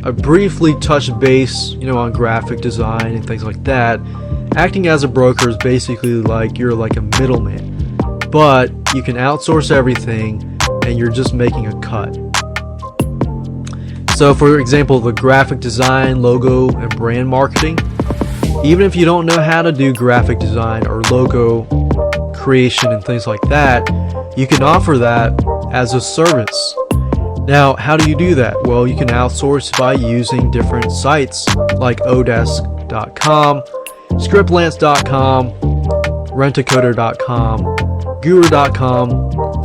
I briefly touched base, on graphic design and things like that. Acting as a broker is basically like you're like a middleman, but you can outsource everything and you're just making a cut. So for example, the graphic design, logo, and brand marketing, even if you don't know how to do graphic design or logo creation and things like that, you can offer that as a service. Now, how do you do that? Well, you can outsource by using different sites like odesk.com, scriptlance.com, rentacoder.com, guru.com,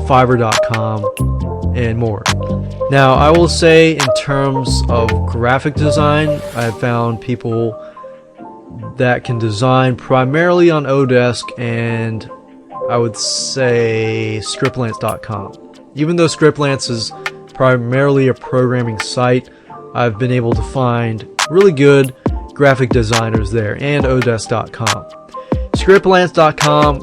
fiverr.com, and more. Now, I will say in terms of graphic design, I have found people that can design primarily on Odesk and I would say scriptlance.com. Even though Scriptlance is primarily a programming site, I've been able to find really good graphic designers there, and odesk.com. Scriptlance.com,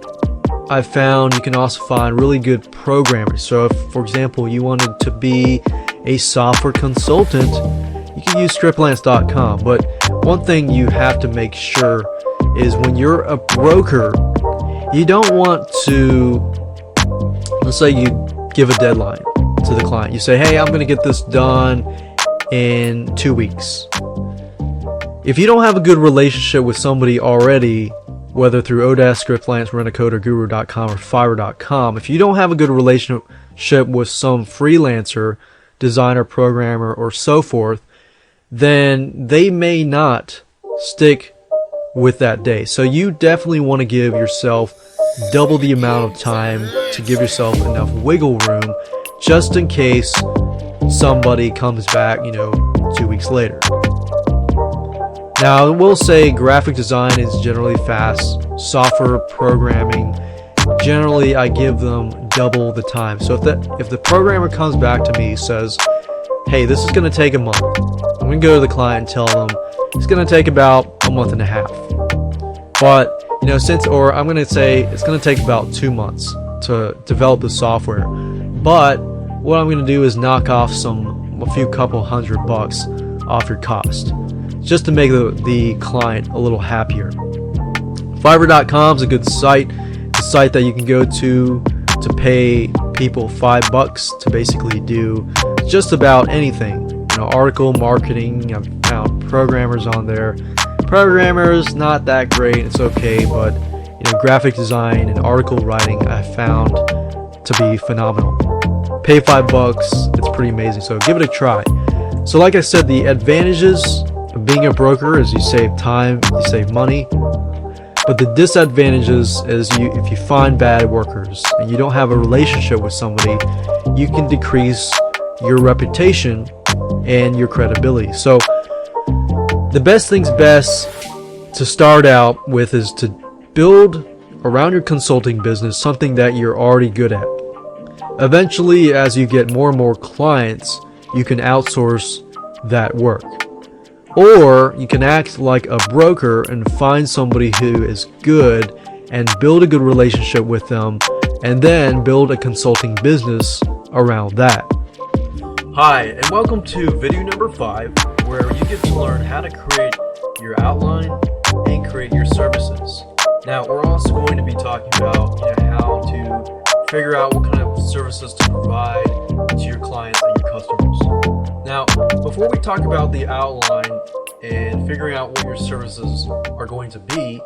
I've found you can also find really good programmers. So if, for example, you wanted to be a software consultant, you can use scriptlance.com. But one thing you have to make sure is when you're a broker, you don't want to, let's say you give a deadline to the client. You say, hey, I'm going to get this done in 2 weeks. If you don't have a good relationship with somebody already, whether through Odesk, Scriptlance, Rentacoder, Guru.com, or Fiverr.com, if you don't have a good relationship with some freelancer, designer, programmer, or so forth, then they may not stick with that day. So you definitely want to give yourself double the amount of time to give yourself enough wiggle room just in case somebody comes back, 2 weeks later. Now, I will say graphic design is generally fast. Software programming, generally I give them double the time. So if the programmer comes back to me and says, hey, this is going to take a month, I'm going to go to the client and tell them it's going to take about a month and a half. But, I'm going to say it's going to take about 2 months to develop the software. But what I'm going to do is knock off a few couple $100 off your cost, just to make the client a little happier. Fiverr.com is a good site. It's a site that you can go to pay people $5 to basically do just about anything. Article marketing. I've found programmers on there. Programmers, not that great. It's okay, but graphic design and article writing I found to be phenomenal. Pay $5. It's pretty amazing. So give it a try. So like I said, the advantages of being a broker is you save time, you save money. But the disadvantages is if you find bad workers and you don't have a relationship with somebody, you can decrease your reputation and your credibility. So the best things best to start out with is to build around your consulting business something that you're already good at. Eventually, as you get more and more clients, you can outsource that work. Or you can act like a broker and find somebody who is good and build a good relationship with them, and then build a consulting business around that. Hi, and welcome to video number 5, where you get to learn how to create your outline and create your services. Now, we're also going to be talking about how to figure out what kind of services to provide to your clients and your customers. Now, before we talk about the outline and figuring out what your services are going to be,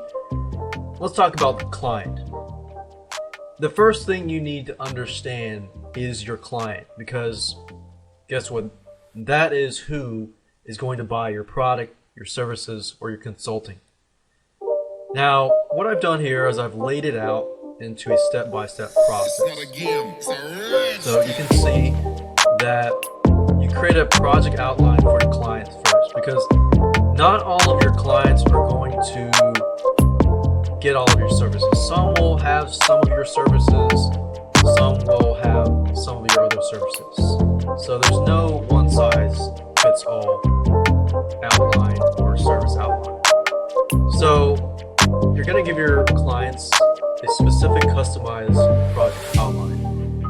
let's talk about the client. The first thing you need to understand is your client, because guess what? That is who is going to buy your product, your services, or your consulting. Now, what I've done here is I've laid it out into a step-by-step process. So you can see that you create a project outline for your clients first, because not all of your clients are going to get all of your services. Some will have some of your services, some will have some of your other services. So there's no one-size-fits-all outline or service outline. So you're going to give your clients a specific customized project outline.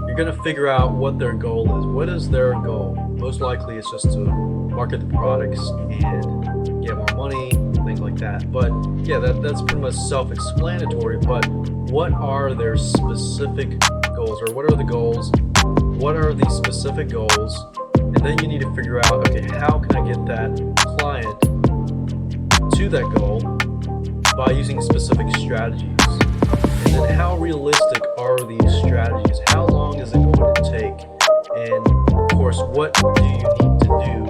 You're going to figure out what their goal is. What is their goal? Most likely it's just to market the products and get more money, things like that. But yeah, that's pretty much self-explanatory. But what are their specific goals, or what are the goals? What are the specific goals? And then you need to figure out, okay, how can I get that client to that goal by using specific strategies? And then how realistic are these strategies? How long is it going to take? And of course, what do you need to do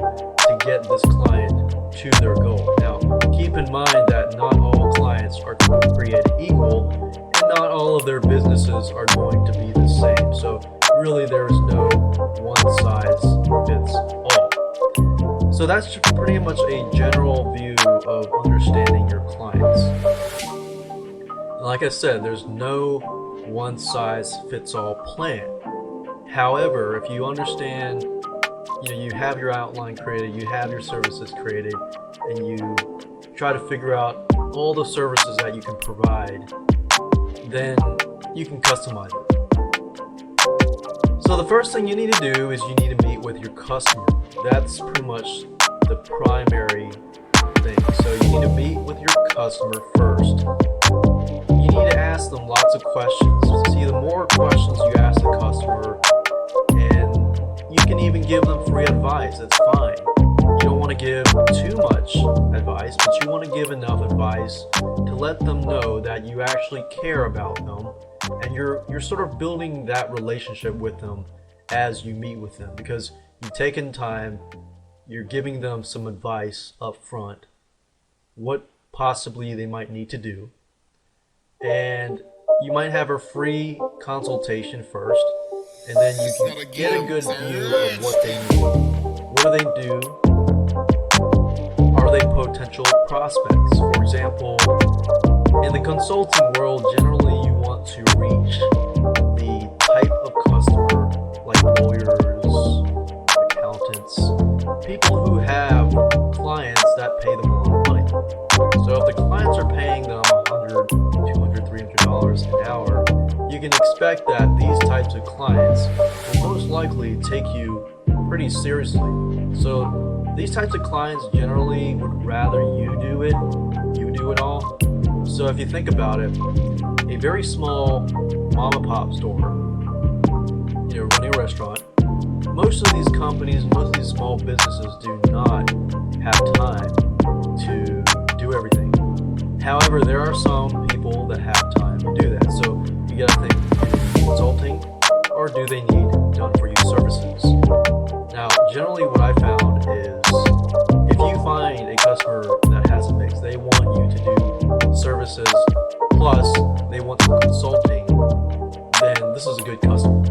to get this client to their goal? Now, keep in mind that not all clients are created equal, and not all of their businesses are going to be the same. So really, there is no one size fits all. So that's pretty much a general view of understanding your clients. Like I said, there's no one size fits all plan. However, if you understand, you have your outline created, you have your services created, and you try to figure out all the services that you can provide, then you can customize it. So the first thing you need to do is you need to meet with your customer. That's pretty much the primary thing. So you need to meet with your customer first. You need to ask them lots of questions. See, the more questions you ask the customer, and you can even give them free advice, that's fine. You don't want to give too much advice, but you want to give enough advice to let them know that you actually care about them, and you're sort of building that relationship with them as you meet with them, because you've taken time, you're giving them some advice up front, what possibly they might need to do, and you might have a free consultation first, and then you can get a good view of what they need. What do they do? Are they potential prospects? For example, in the consulting world, generally you want to reach the type of customer like lawyers, accountants, people who have clients that pay them a lot of money. So if the clients are paying them $100, $200, $300 an hour, you can expect that these types of clients will most likely take you pretty seriously. So these types of clients generally would rather you do it all. So if you think about it, a very small mom and pop store, running a restaurant, most of these companies, most of these small businesses do not have time to do everything. However, there are some people that have time to do that. So you gotta think, do they need consulting, or do they need done-for-you services? Now, generally what I found is, if you find a customer that has a mix, they want you to do services, plus they want some consulting, then this is a good customer.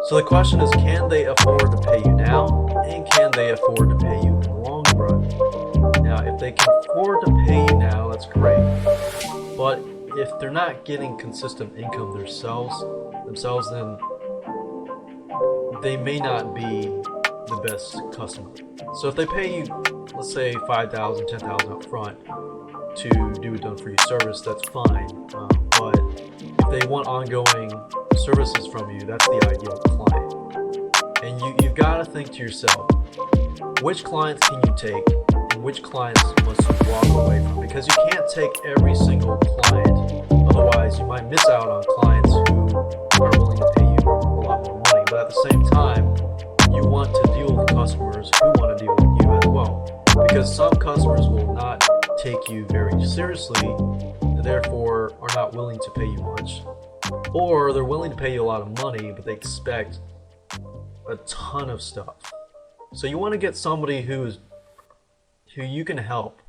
So the question is, can they afford to pay you now, and can they afford to pay you in the long run? Now, If they can afford to pay you now, that's great. But if they're not getting consistent income themselves, then they may not be the best customer. So if they pay you, let's say $5,000, $10,000 up front to do a done-for-you service, that's fine. But if they want ongoing services from you, that's the ideal client. And you've got to think to yourself, which clients can you take and which clients must you walk away from? Because you can't take every single client, otherwise you might miss out on clients who are willing to pay you a lot more money. But at the same time, you want to deal with customers who want to deal with you as well. Because some customers will not take you very seriously and therefore are not willing to pay you much. Or they're willing to pay you a lot of money, but they expect a ton of stuff. So you want to get somebody who you can help,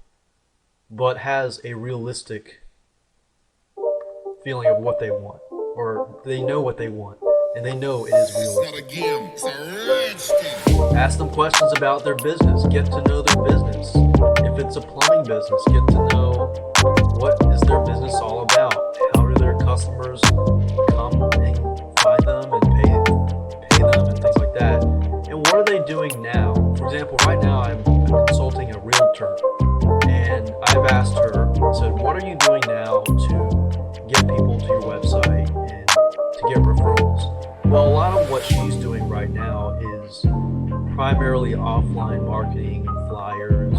but has a realistic feeling of what they want, or they know what they want, and they know it is realistic. Ask them questions about their business. Get to know their business. If it's a plumbing business, get to know what is their business all about. How do their customers come and find them and pay them and things like that. And what are they doing now? For example, right now I'm consulting a realtor, and I've asked her, I said, what are you doing now to get people to your website and to get referrals? Well, a lot of what she's doing right now is primarily offline marketing, flyers,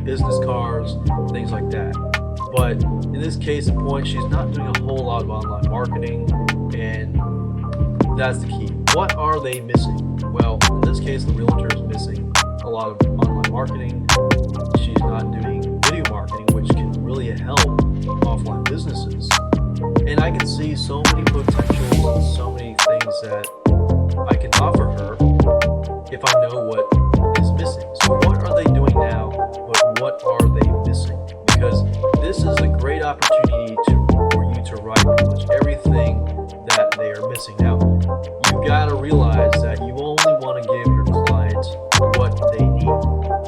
business cards, things like that. But in this case in point, she's not doing a whole lot of online marketing, and that's the key. What are they missing? Well, in this case, the realtor is missing a lot of online marketing. She's not doing video marketing, which can really help offline businesses. And I can see so many potentials and so many things that I can offer her if I know what is missing. So what are they doing now, but what are they missing? Because this is a great opportunity for you to write pretty much everything that they are missing. Now, you've got to realize that you only want to give your clients what they need.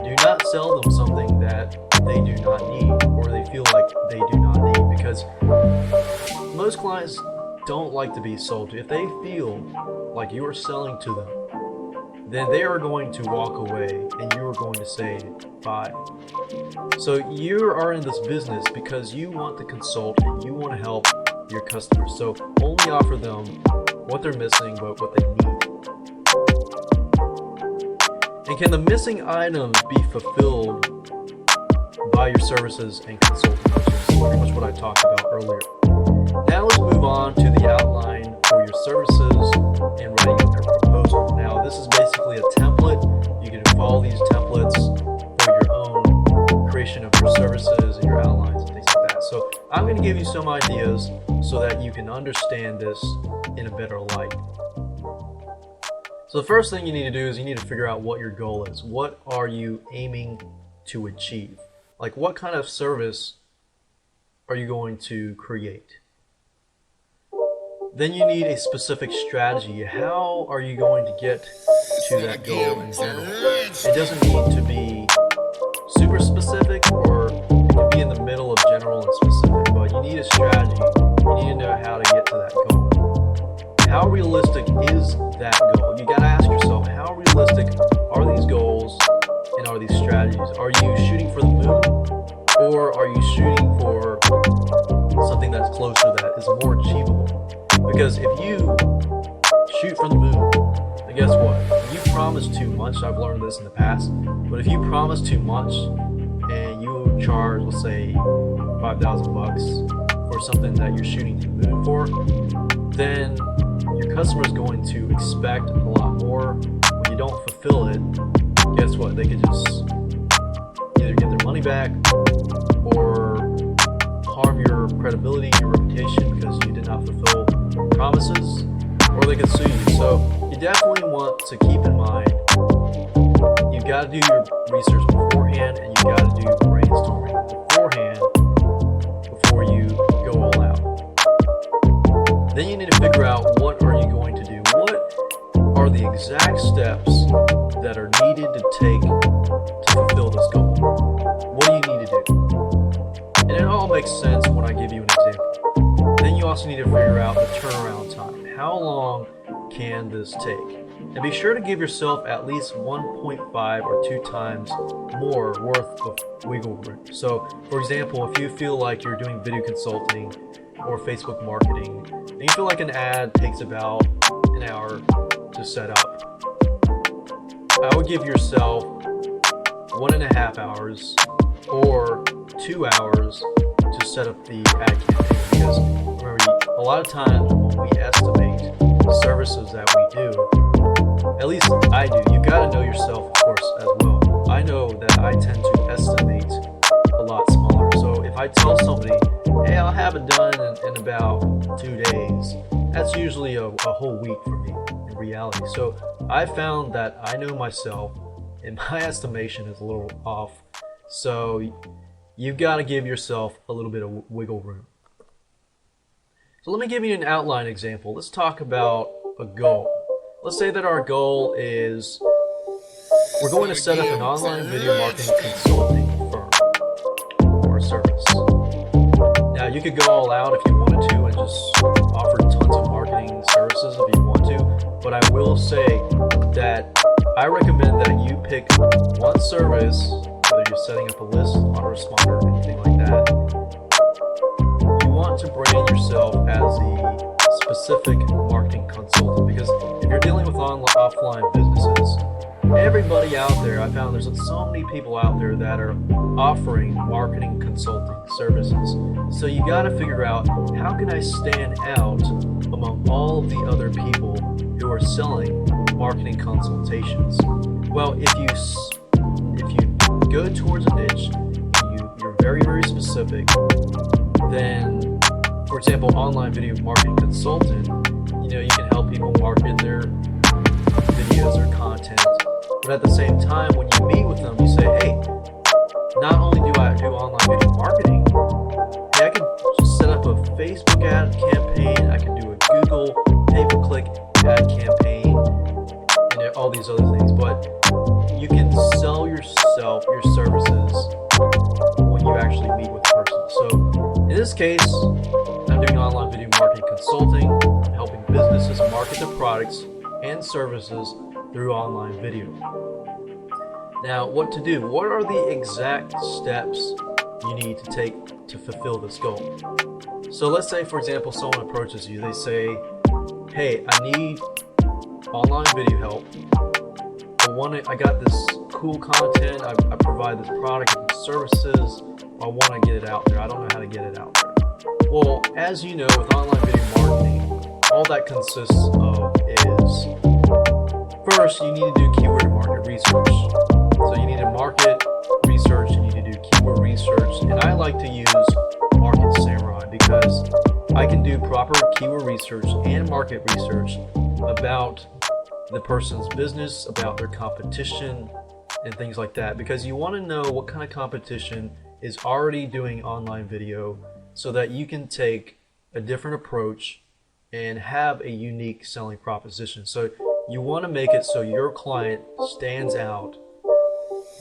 Do not sell them something that they do not need, or they feel like they do not need, because most clients don't like to be sold to. If they feel like you are selling to them, then they are going to walk away and you are going to say bye. So you are in this business because you want to consult and you want to help your customers. So only offer them what they're missing, but what they need. And can the missing items be fulfilled by your services and consulting, which is pretty much what I talked about earlier. Now let's move on to the outline for your services and writing your proposal. Now this is basically a template. You can follow these templates for your own creation of your services and your outlines and things like that. So I'm going to give you some ideas so that you can understand this in a better light. So the first thing you need to do is you need to figure out what your goal is. What are you aiming to achieve? Like, what kind of service are you going to create? Then you need a specific strategy. How are you going to get to that goal in general? It doesn't need to be super specific, or it can be in the middle of general and specific, but you need a strategy. You need to know how to get to that goal. How realistic is that goal? You gotta ask yourself, how realistic are these goals and are these strategies? Are you shooting for the moon, or are you shooting for something that's closer, that is more achievable? Because if you shoot for the moon, then guess what? If you promise too much, I've learned this in the past, but if you promise too much and you charge, let's say, $5,000 for something that you're shooting to the moon for, then your customer is going to expect a lot more. When you don't fulfill it, guess what? They could just either get their money back or harm your credibility, your reputation, because you did not fulfill promises, or they could sue you. So you definitely want to keep in mind, you got to do your research beforehand, and you got to do brainstorming beforehand before you go all out. Then you need to figure out, what are you going to do? What are the exact steps that are needed to take to fulfill this goal? What do you make sense when I give you an example. Then you also need to figure out the turnaround time. How long can this take? And be sure to give yourself at least 1.5 or 2 times more worth of wiggle room. So, for example, if you feel like you're doing video consulting or Facebook marketing, and you feel like an ad takes about an hour to set up, I would give yourself 1.5 hours or 2 hours to set up the ad campaign. Because remember, a lot of times when we estimate services that we do, at least I do, you gotta know yourself, of course, as well. I know that I tend to estimate a lot smaller. So if I tell somebody, hey, I'll have it done in about 2 days, that's usually a whole week for me in reality. So I found that I know myself and my estimation is a little off. So you've got to give yourself a little bit of wiggle room. So let me give you an outline example. Let's talk about a goal. Let's say that our goal is we're going to set up an online video marketing consulting firm or service. Now you could go all out if you wanted to and just offer tons of marketing services if you want to, but I will say that I recommend that you pick one service, whether you're setting up a list, autoresponder, anything like that. You want to brand yourself as the specific marketing consultant, because if you're dealing with offline businesses, everybody out there, I found there's so many people out there that are offering marketing consulting services. So you got to figure out, how can I stand out among all of the other people who are selling marketing consultations? Well, if you go towards a niche, you're very, very specific, then, for example, online video marketing consultant, you can help people market their videos or content. But at the same time, when you meet with them, you say, hey, not only do I do online video marketing, hey, I can just set up a Facebook ad campaign, I can do a Google pay-per-click ad campaign, and all these other things. But you can sell yourself, your services, when you actually meet with the person. So in this case, I'm doing online video marketing consulting. I'm helping businesses market their products and services through online video. Now, what to do? What are the exact steps you need to take to fulfill this goal? So let's say, for example, someone approaches you. They say, hey, I need online video help. I got this cool content. I provide this product and services. I want to get it out there. I don't know how to get it out there. Well, as you know, with online video marketing, all that consists of is, first, you need to do keyword and market research. So you need to market research, you need to do keyword research, and I like to use Market Samurai because I can do proper keyword research and market research about the person's business, about their competition, and things like that, because you want to know what kind of competition is already doing online video so that you can take a different approach and have a unique selling proposition. So you want to make it so your client stands out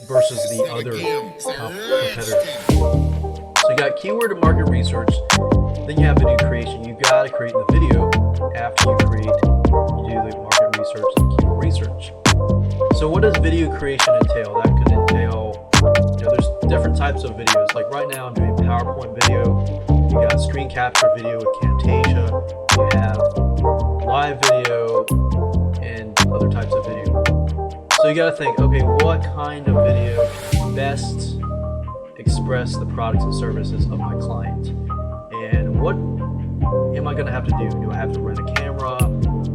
versus the other competitors. So you got keyword and market research, then you have video creation. You got to create the video after you do the market research and keyword research. So what does video creation entail? That could entail, there's different types of videos. Like right now I'm doing PowerPoint video, you got screen capture video with Camtasia, you have live video, and other types of video. So you got to think, okay, what kind of video can best express the products and services of my client? And what am I going to have to do? Do I have to rent a camera?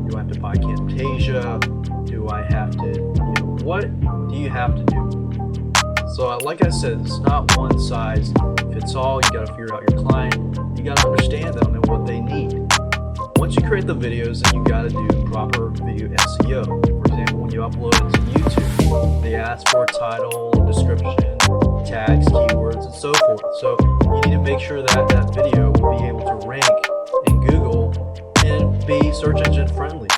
Do I have to buy Camtasia? Do I have to, what do you have to do? So like I said, it's not one size fits all. You got to figure out your client. You got to understand them and what they need. Once you create the videos, then you got to do proper video SEO. For example, when you upload it to YouTube, they ask for a title, description, tags, keywords, and so forth. So you need to make sure that that video will be able to rank in Google and be search engine friendly.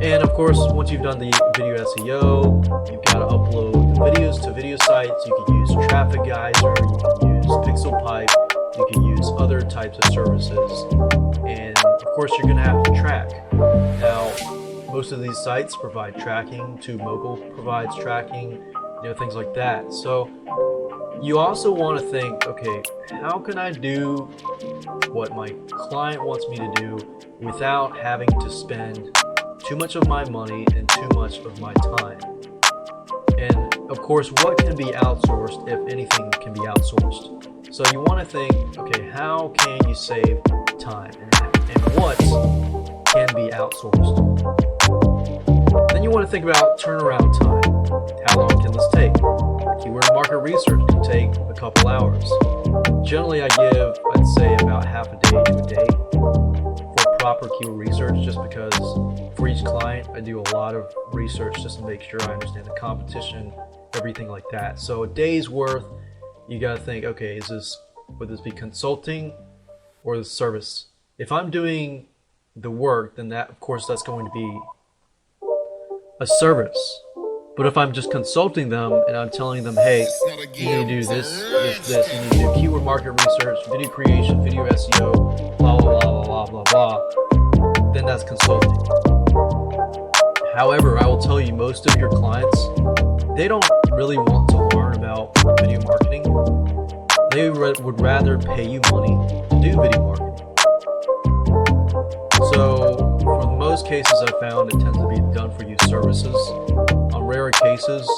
And of course, once you've done the video SEO, you've got to upload the videos to video sites. You can use Traffic Geyser, you can use Pixel Pipe, you can use other types of services, and of course you're going to have to track. Now, most of these sites provide tracking. TubeMogul provides tracking, things like that. So you also want to think, okay, how can I do what my client wants me to do without having to spend too much of my money and too much of my time? And of course, what can be outsourced, if anything can be outsourced? So you want to think, okay, how can you save time, and what can be outsourced? Then you want to think about turnaround time. How long can this take? Keyword market research can take a couple hours. Generally, I'd say about half a day to a day for proper keyword research, just because for each client, I do a lot of research just to make sure I understand the competition, everything like that. So a day's worth, you got to think, okay, would this be consulting or the service? If I'm doing the work, then of course that's going to be a service. But if I'm just consulting them and I'm telling them, hey, you need to do this, you need to do keyword market research, video creation, video SEO, blah, blah, blah, blah, blah, blah, then that's consulting. However, I will tell you, most of your clients, they don't really want to learn about video marketing. They would rather pay you money to do video marketing. So for most cases, I found it tends to be done for you services. On rare cases,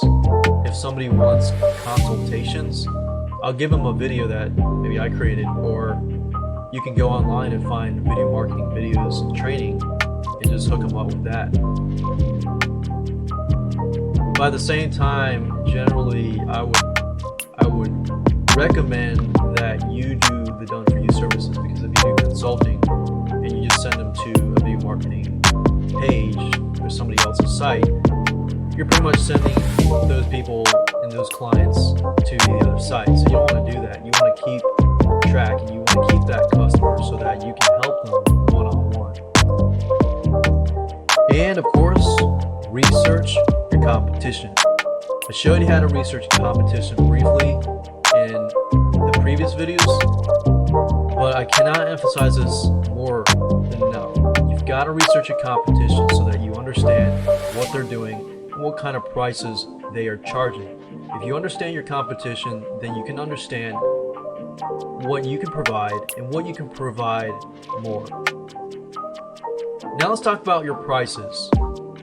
if somebody wants consultations, I'll give them a video that maybe I created, or you can go online and find video marketing videos and training and just hook them up with that. But at the same time, generally, I would recommend that you do the done for you services, because if you do consulting and you just send them to a video marketing page or somebody else's site, you're pretty much sending those people and those clients to the other site. So you don't want to do that. You want to keep track, and you want to keep that customer so that you can help them one-on-one. And of course, research your competition. I showed you how to research competition briefly in the previous videos, but I cannot emphasize this more than enough. You've got to research your competition so that you understand what they're doing and what kind of prices they are charging. If you understand your competition, then you can understand what you can provide and what you can provide more. Now let's talk about your prices.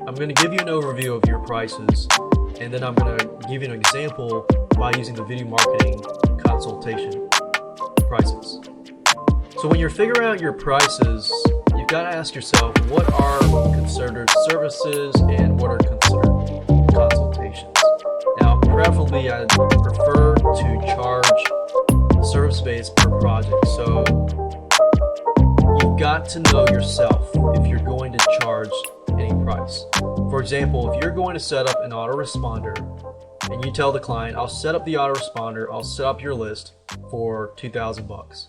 I'm going to give you an overview of your prices, and then I'm going to give you an example by using the video marketing consultation prices. So when you're figuring out your prices, you've got to ask yourself, what are considered services and what are considered consultations? Now, preferably, I prefer to charge service-based per project. So you've got to know yourself if you're going to charge any price. For example, if you're going to set up an autoresponder and you tell the client, I'll set up the autoresponder, I'll set up your list for $2,000.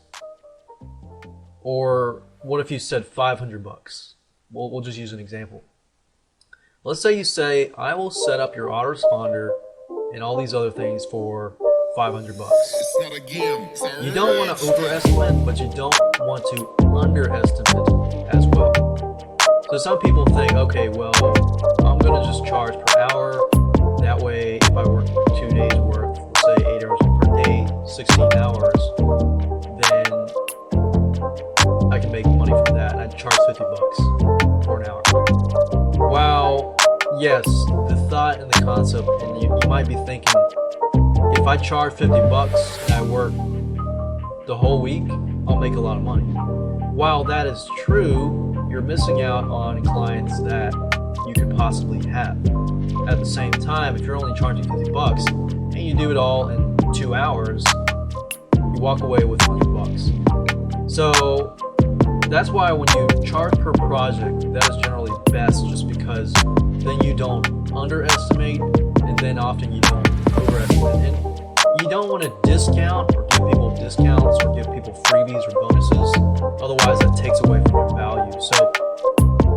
Or what if you said $500? We'll just use an example. Let's say you say, I will set up your autoresponder and all these other things for $500. You don't want to overestimate, but you don't want to underestimate as well. So some people think, okay, well, I'm going to just charge per hour. That way, if I work 2 days worth, let's say 8 hours per day, 16 hours, then I can make money from that. And I'd charge $50 for an hour. Wow, yes, the thought and the concept, and you might be thinking, if I charge $50 and I work the whole week, I'll make a lot of money. While that is true, you're missing out on clients that you could possibly have. At the same time, if you're only charging $50 and you do it all in 2 hours, you walk away with $100. So that's why when you charge per project, that is generally best, just because then you don't underestimate, and then often you don't overestimate. And you don't want to discount or give people discounts or give people freebies or bonuses. Otherwise, that takes away from your value. So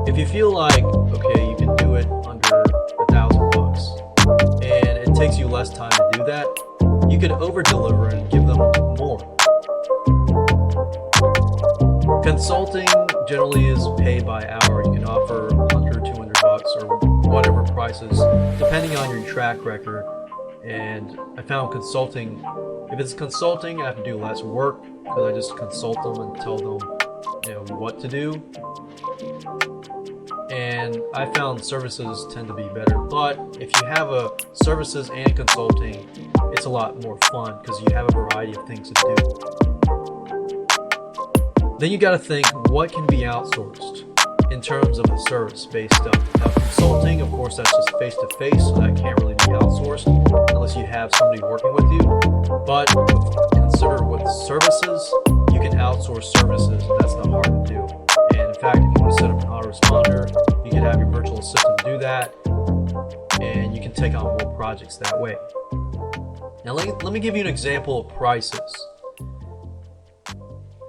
if you feel like, okay, you can do it under $1,000 and it takes you less time to do that, you you could over deliver and give them more. Consulting generally is paid by hour. You can offer 100, 200 bucks or whatever prices depending on your track record. And I found consulting, if it's consulting, I have to do less work because I just consult them and tell them, what to do. And I found services tend to be better. But if you have a services and consulting, it's a lot more fun because you have a variety of things to do. Then you got to think, what can be outsourced in terms of the service-based stuff. Now, consulting, of course, that's just face-to-face, so that can't really be outsourced unless you have somebody working with you. But consider with services, you can outsource services, and that's not hard to do. And in fact, if you want to set up an autoresponder, you can have your virtual assistant do that, and you can take on more projects that way. Now, let me give you an example of prices.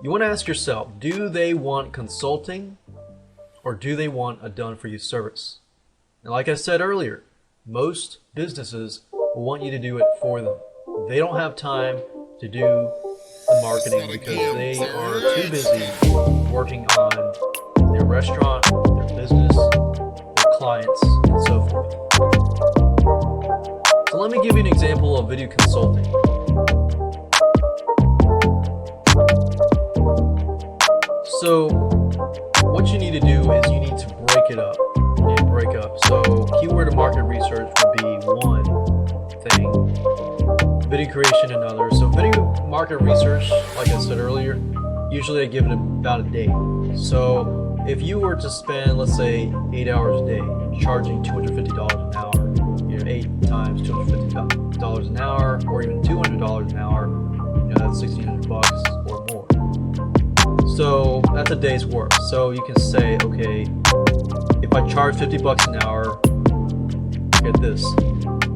You want to ask yourself, do they want consulting or do they want a done-for-you service? And like I said earlier, most businesses will want you to do it for them. They don't have time to do the marketing because they are too busy working on their restaurant, their business, their clients, and so forth. So let me give you an example of video consulting. So what you need to do is you need to break it up. You need to break up. So keyword and market research would be one thing, video creation another. So video market research, like I said earlier, usually I give it about a day. So if you were to spend, let's say, 8 hours a day, charging $250 an hour, 8 times $250 an hour, or even $200 an hour, that's 1,600 bucks or more. So that's a day's work. So you can say, okay, if I charge 50 bucks an hour, get this.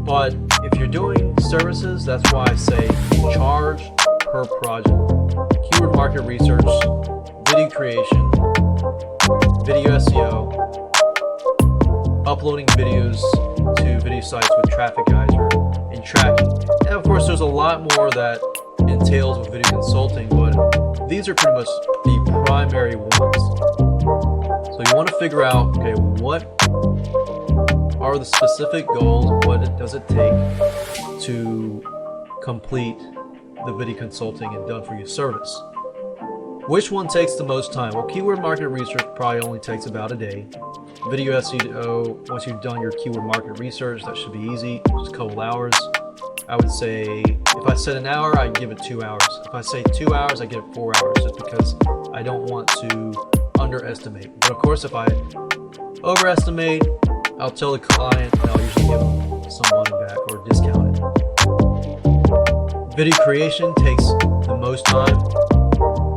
But if you're doing services, that's why I say charge per project. Keyword market research, video creation, video SEO, uploading videos to video sites with Traffic Geyser, and tracking. And of course, there's a lot more that entails with video consulting, but these are pretty much the primary ones. So you want to figure out, okay, what are the specific goals? What does it take to complete the video consulting and done-for-you service? Which one takes the most time? Well, keyword market research probably only takes about a day. Video SEO, once you've done your keyword market research, that should be easy, just a couple hours. I would say, if I said an hour, I'd give it 2 hours. If I say 2 hours, I give it 4 hours, just because I don't want to underestimate. But of course, if I overestimate, I'll tell the client, and I'll usually give them some money back or discount it. Video creation takes the most time,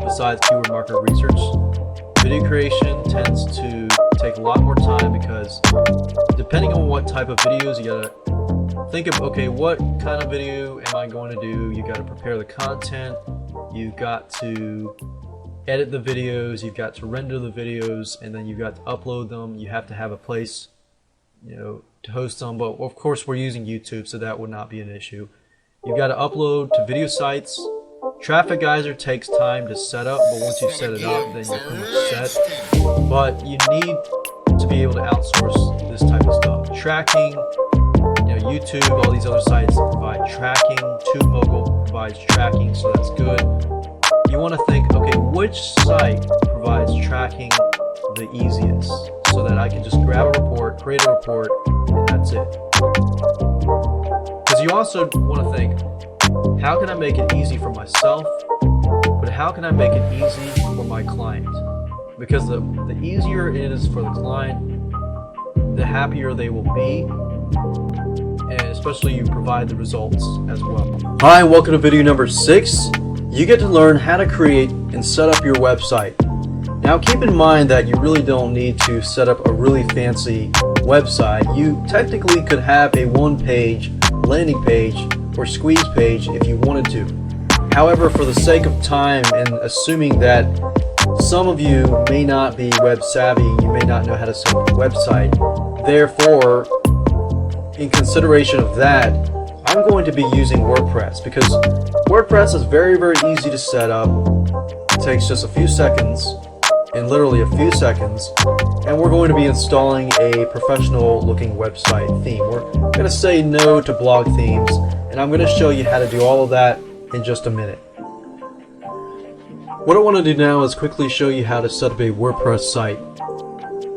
besides keyword market research. Video creation tends to take a lot more time because depending on what type of videos, you gotta think of, okay, what kind of video am I going to do? You got to prepare the content, you've got to edit the videos, you've got to render the videos, and then you've got to upload them. You have to have a place, to host them. But of course, we're using YouTube, so that would not be an issue. You've got to upload to video sites. Traffic Geyser takes time to set up, but once you set it up, then you're pretty much set. But you need to be able to outsource this type of stuff. Tracking, YouTube, all these other sites provide tracking. TubeMogul provides tracking, so that's good. You want to think, okay, which site provides tracking the easiest, so that I can just grab a report, create a report, and that's it. Because you also want to think, how can I make it easy for myself, but how can I make it easy for my client? Because the easier it is for the client, the happier they will be, and especially you provide the results as well. Hi, welcome to video number 6. You get to learn how to create and set up your website. Now keep in mind that you really don't need to set up a really fancy website. You technically could have a one-page landing page or squeeze page if you wanted to. However, for the sake of time and assuming that some of you may not be web savvy, you may not know how to set up a website, therefore, in consideration of that, I I'm going to be using WordPress because WordPress is very, very easy to set up. It takes just a few seconds, in literally a few seconds, and we're going to be installing a professional looking website theme. We're going to say no to blog themes, and I'm going to show you how to do all of that in just a minute. What I want to do now is quickly show you how to set up a WordPress site.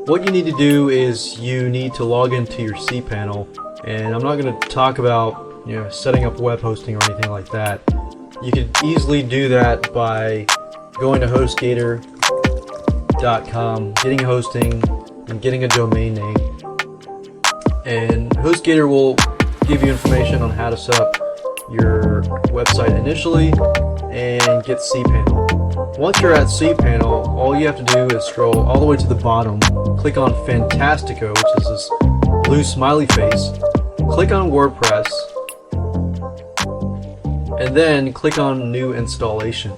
What you need to do is you need to log into your cPanel, and I'm not going to talk about setting up web hosting or anything like that. You can easily do that by going to HostGator.com, getting hosting, and getting a domain name. And HostGator will give you information on how to set up your website initially and get cPanel. Once you're at cPanel, all you have to do is scroll all the way to the bottom, click on Fantastico, which is this blue smiley face, click on WordPress, and then click on New Installation.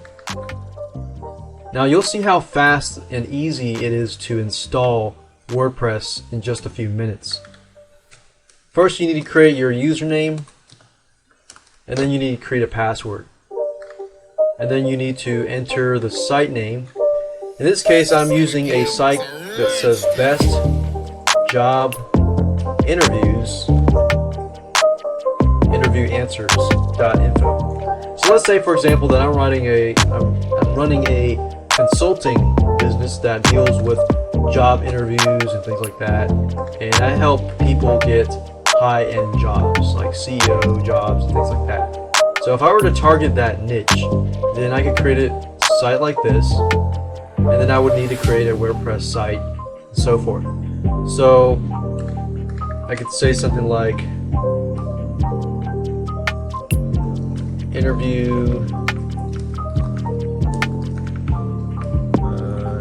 Now you'll see how fast and easy it is to install WordPress in just a few minutes. First, you need to create your username, and then you need to create a password. And then you need to enter the site name. In this case, I'm using a site that says Best Job Interviews interviewanswers.info. So let's say, for example, that I'm running a consulting business that deals with job interviews and things like that, and I help people get high-end jobs like CEO jobs and things like that. So if I were to target that niche, then I could create a site like this, and then I would need to create a WordPress site and so forth. So I could say something like interview,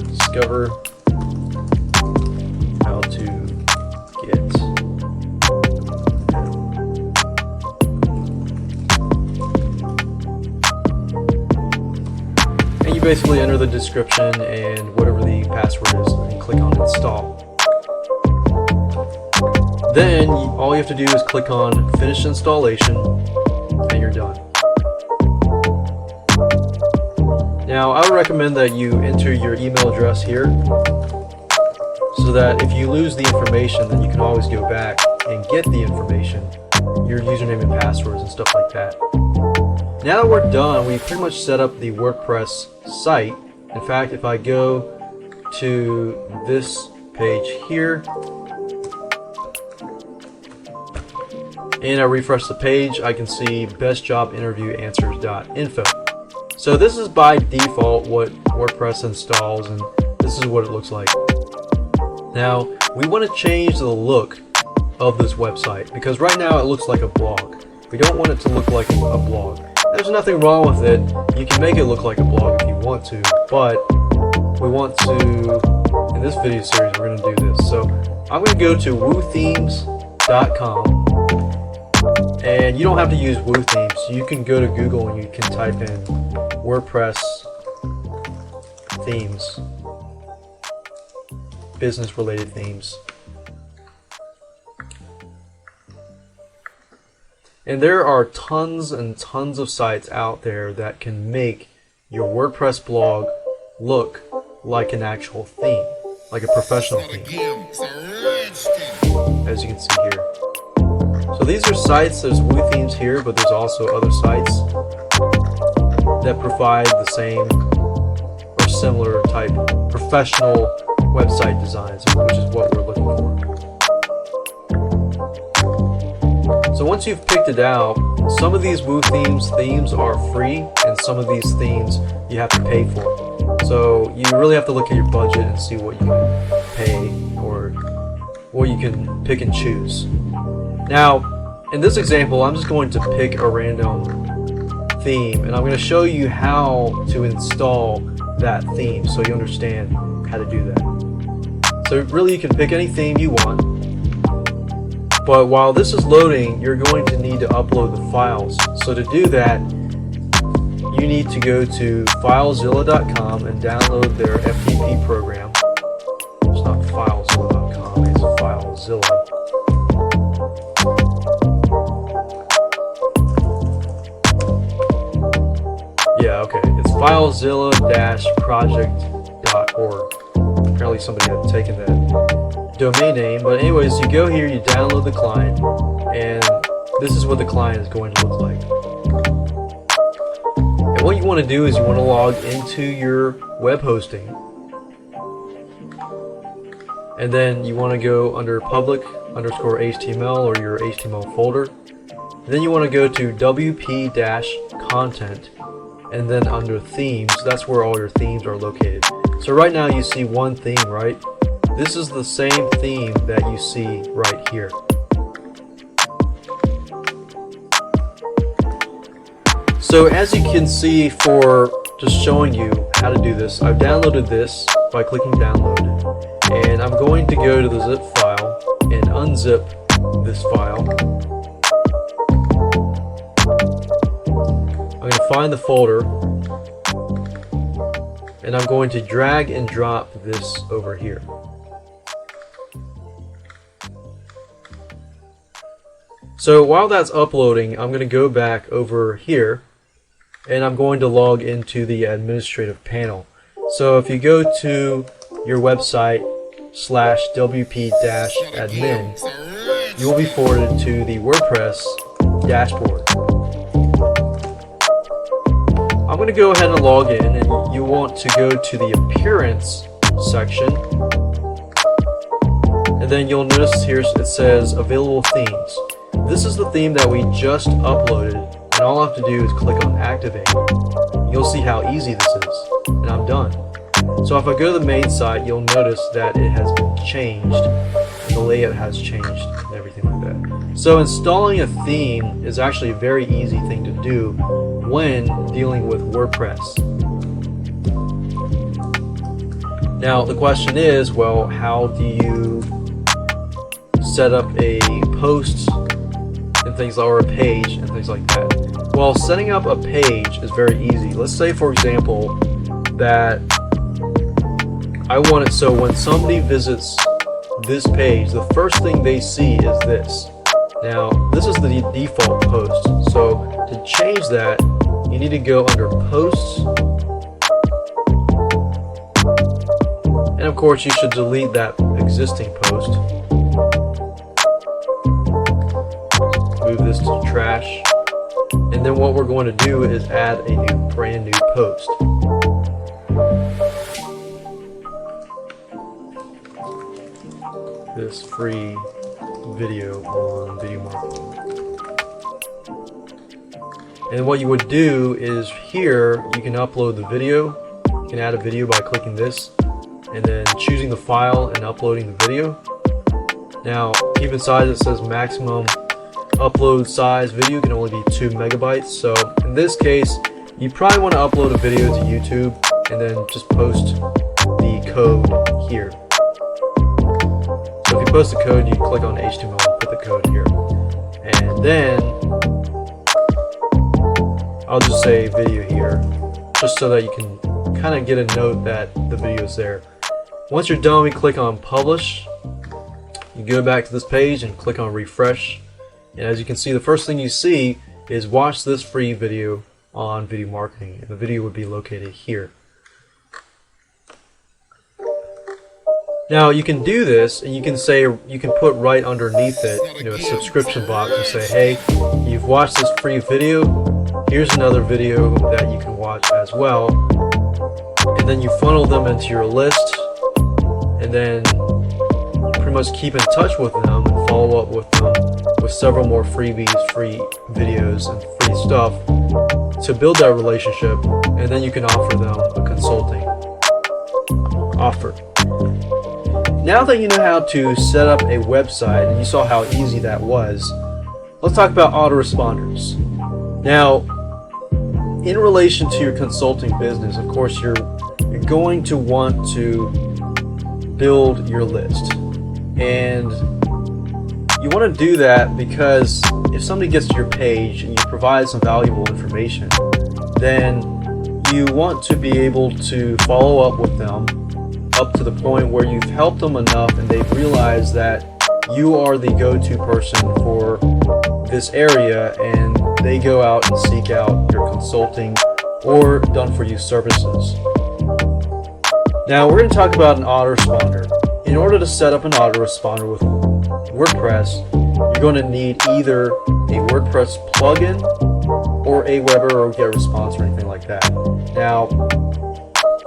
discover how to get and you basically enter the description and whatever the password is and click on install. Then all you have to do is click on finish installation and you're done. Now I would recommend that you enter your email address here so that if you lose the information, then you can always go back and get the information, your username and passwords and stuff like that. Now that we're done, we pretty much set up the WordPress site. In fact, if I go to this page here and I refresh the page, I can see bestjobinterviewanswers.info. So this is by default what WordPress installs, and this is what it looks like. Now we want to change the look of this website because right now it looks like a blog. We don't want it to look like a blog. There's nothing wrong with it. You can make it look like a blog if you want to, but we want to, in this video series, we're going to do this. So I'm going to go to woothemes.com, and you don't have to use Woo Themes. You can go to Google and you can type in WordPress themes, business related themes. And there are tons and tons of sites out there that can make your WordPress blog look like an actual theme, like a professional theme, as you can see here. So these are sites, there's Woo Themes here, but there's also other sites that provide the same or similar type professional website designs, which is what we're looking for. So once you've picked it out, some of these Woo Themes are free, and some of these themes you have to pay for. So you really have to look at your budget and see what you can pay or what you can pick and choose. Now, in this example, I'm just going to pick a random theme, and I'm going to show you how to install that theme so you understand how to do that. So really you can pick any theme you want, but while this is loading, you're going to need to upload the files. So to do that, you need to go to filezilla.com and download their FTP program. It's not filezilla.com, it's FileZilla. filezilla-project.org. Apparently somebody had taken that domain name, but anyways, you go here, you download the client, and this is what the client is going to look like. And what you want to do is you want to log into your web hosting, and then you want to go under public_HTML or your HTML folder. And then you want to go to WP-content, and then under themes, that's where all your themes are located. So right now you see one theme, right? This is the same theme that you see right here. So as you can see, for just showing you how to do this, I've downloaded this by clicking download, and I'm going to go to the zip file and unzip this file. I'm going to find the folder, and I'm going to drag and drop this over here. So while that's uploading, I'm going to go back over here, and I'm going to log into the administrative panel. So if you go to your website /wp-admin, you will be forwarded to the WordPress dashboard. I'm going to go ahead and log in, and you want to go to the appearance section, and then you'll notice here it says available themes. This is the theme that we just uploaded, and all I have to do is click on activate. You'll see how easy this is, and I'm done. So if I go to the main site, you'll notice that it has been changed, and the layout has changed, and everything like that. So installing a theme is actually a very easy thing to do when dealing with WordPress. Now the question is, well, how do you set up a post and things like, or a page and things like that? Well, setting up a page is very easy. Let's say, for example, that I want it so when somebody visits this page, the first thing they see is this. Now, this is the default post. So to change that, you need to go under posts, and of course you should delete that existing post. Move this to trash, and then what we're going to do is add a brand new post. This free video on video marketing. And what you would do is here you can upload the video. You can add a video by clicking this and then choosing the file and uploading the video. Now keep in size, it says maximum upload size video can only be 2 megabytes. So in this case, you probably want to upload a video to YouTube and then just post the code here. So if you post the code, you click on HTML and put the code here. And then I'll just say video here, just so that you can kind of get a note that the video is there. Once you're done, we click on publish. You go back to this page and click on refresh. And as you can see, the first thing you see is watch this free video on video marketing. And the video would be located here. Now you can do this, and you can say, you can put right underneath it, a subscription box and say, hey, you've watched this free video, here's another video that you can watch as well. And then you funnel them into your list, and then you pretty much keep in touch with them and follow up with them with several more freebies, free videos, and free stuff to build that relationship, and then you can offer them a consulting offer. Now that you know how to set up a website and you saw how easy that was, let's talk about autoresponders. Now, in relation to your consulting business, of course, you're going to want to build your list. And you want to do that because if somebody gets to your page and you provide some valuable information, then you want to be able to follow up with them up to the point where you've helped them enough and they've realized that you are the go-to person for this area, and they go out and seek out your consulting or done for you services. Now we're going to talk about an autoresponder. In order to set up an autoresponder with WordPress, you're going to need either a WordPress plugin or Aweber or GetResponse or anything like that. Now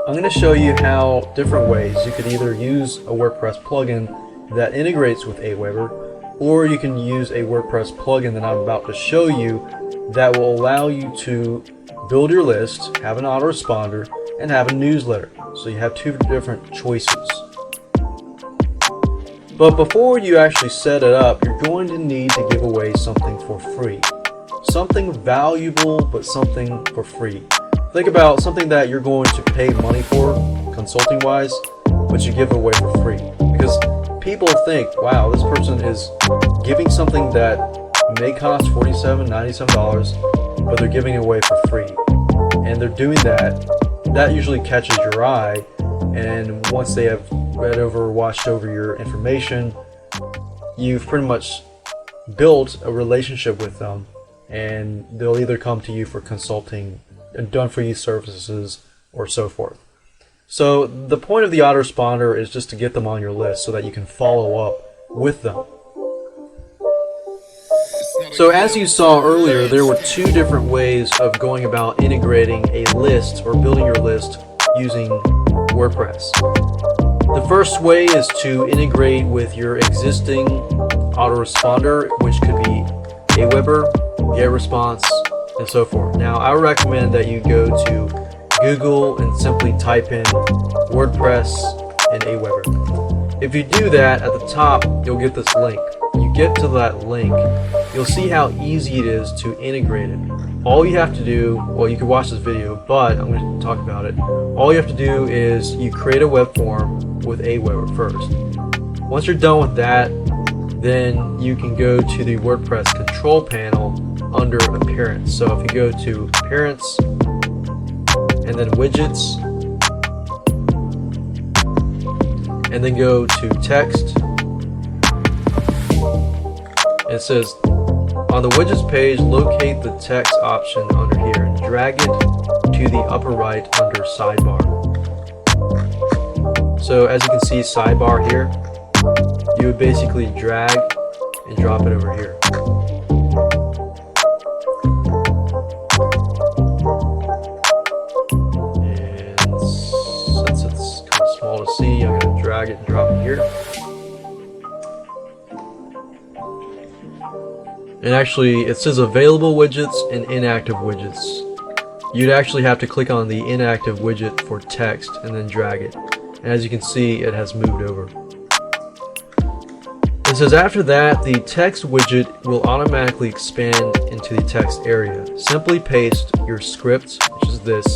I'm going to show you how different ways you could either use a WordPress plugin that integrates with Aweber, or you can use a WordPress plugin that I'm about to show you that will allow you to build your list, have an autoresponder, and have a newsletter. So you have two different choices. But before you actually set it up, you're going to need to give away something for free. Something valuable, but something for free. Think about something that you're going to pay money for, consulting wise, but you give it away for free. Because people think, wow, this person is giving something that may cost $47, $97, but they're giving it away for free. And they're doing that. That usually catches your eye, and once they have read over or watched over your information, you've pretty much built a relationship with them, and they'll either come to you for consulting and done for you services or so forth. So the point of the autoresponder is just to get them on your list so that you can follow up with them. So as you saw earlier, there were two different ways of going about integrating a list or building your list using WordPress. The first way is to integrate with your existing autoresponder, which could be Aweber, GetResponse, and so forth. Now I recommend that you go to Google and simply type in WordPress and Aweber. If you do that, at the top you'll get this link. You get to that link, you'll see how easy it is to integrate it. All you have to do, well, you can watch this video, but I'm going to talk about it. All you have to do is you create a web form with Aweber first. Once you're done with that, then you can go to the WordPress control panel under Appearance. So if you go to Appearance and then Widgets, and then go to Text, it says on the widgets page, locate the text option under here and drag it to the upper right under sidebar. So as you can see, sidebar here, you would basically drag and drop it over here. And since it's kind of small to see, I'm going to drag it and drop it here. And actually, it says available widgets and inactive widgets. You'd actually have to click on the inactive widget for text and then drag it. And as you can see, it has moved over. It says after that, the text widget will automatically expand into the text area. Simply paste your script, which is this,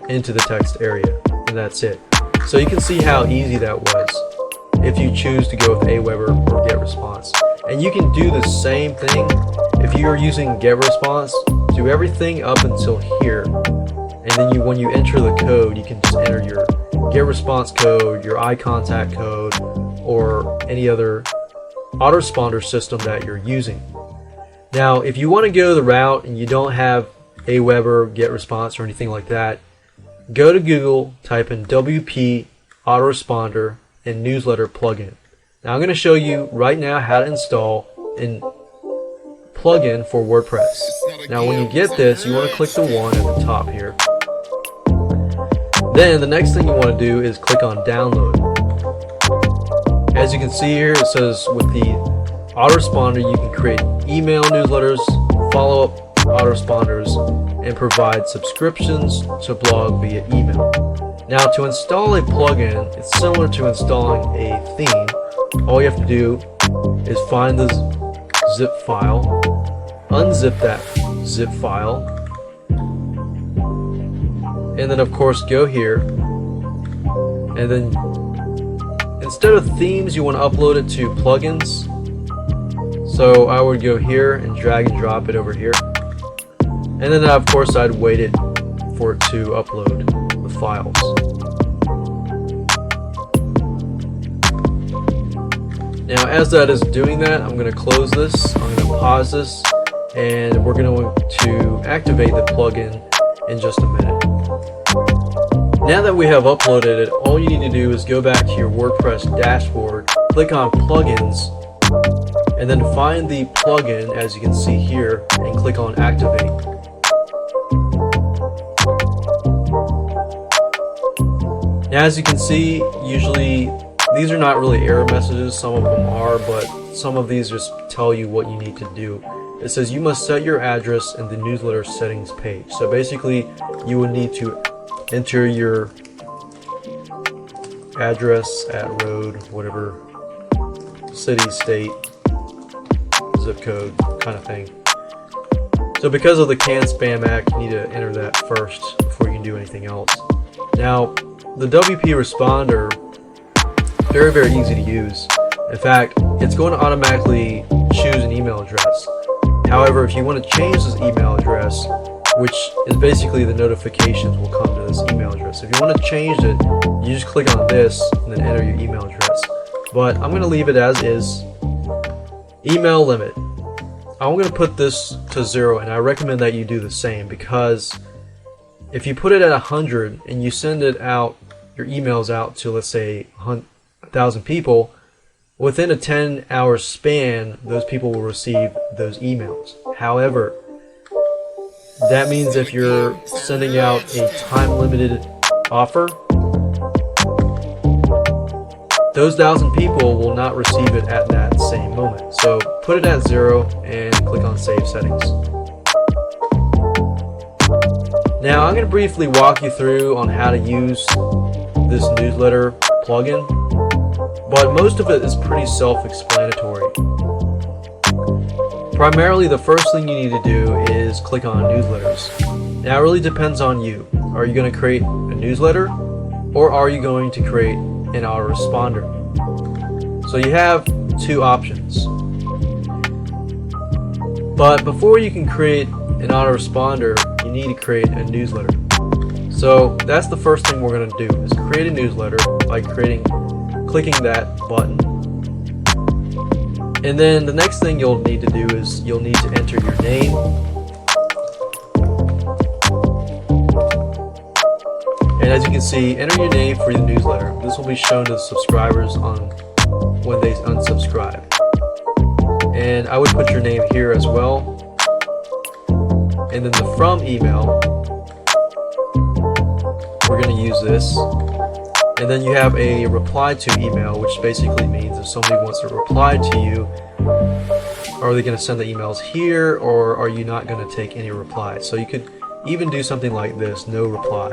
into the text area, and that's it. So you can see how easy that was if you choose to go with Aweber or GetResponse. And you can do the same thing if you are using GetResponse. Do everything up until here, and then when you enter the code, you can just enter your GetResponse code, your iContact code, or any other autoresponder system that you're using. Now, if you want to go the route and you don't have Aweber, GetResponse, or anything like that, go to Google, type in WP autoresponder and newsletter plugin. Now I'm going to show you right now how to install a plugin for WordPress. Now when you get this, you want to click the one at the top here. Then the next thing you want to do is click on download. As you can see here, it says with the autoresponder you can create email newsletters, follow-up autoresponders, and provide subscriptions to blog via email. Now to install a plugin, it's similar to installing a theme. All you have to do is find the zip file, unzip that zip file, and then of course go here, and then instead of themes you want to upload it to plugins. So I would go here and drag and drop it over here, and then of course I'd wait it for it to upload the files. Now as that is doing that, I'm going to close this, I'm going to pause this, and we're going to activate the plugin in just a minute. Now that we have uploaded it, all you need to do is go back to your WordPress dashboard, click on plugins, and then find the plugin as you can see here and click on activate. Now as you can see, usually these are not really error messages, some of them are, but some of these just tell you what you need to do. It says you must set your address in the newsletter settings page. So basically you would need to enter your address at road, whatever, city, state, zip code kind of thing. So because of the Can Spam Act, you need to enter that first before you can do anything else. Now the WP responder, very, very easy to use. In fact, it's going to automatically choose an email address. However, if you want to change this email address, which is basically the notifications will come to this email address. If you want to change it, you just click on this and then enter your email address. But I'm going to leave it as is. Email limit. I'm going to put this to 0, and I recommend that you do the same, because if you put it at 100 and you send it out, your emails out to, let's say, 1,000 people, within a 10-hour span, those people will receive those emails. However, that means if you're sending out a time-limited offer, those 1,000 people will not receive it at that same moment. So put it at 0 and click on Save Settings. Now I'm going to briefly walk you through on how to use this newsletter plugin, but most of it is pretty self-explanatory. Primarily, the first thing you need to do is click on newsletters. Now it really depends on you. Are you going to create a newsletter, or are you going to create an autoresponder? So you have two options. But before you can create an autoresponder, you need to create a newsletter. So that's the first thing we're going to do, is create a newsletter by clicking that button. And then the next thing you'll need to do is you'll need to enter your name, and as you can see, enter your name for your newsletter. This will be shown to the subscribers on when they unsubscribe. And I would put your name here as well. And then the from email, we're going to use this. And then you have a reply to email, which basically means if somebody wants to reply to you, are they going to send the emails here, or are you not going to take any replies? So you could even do something like this, no reply.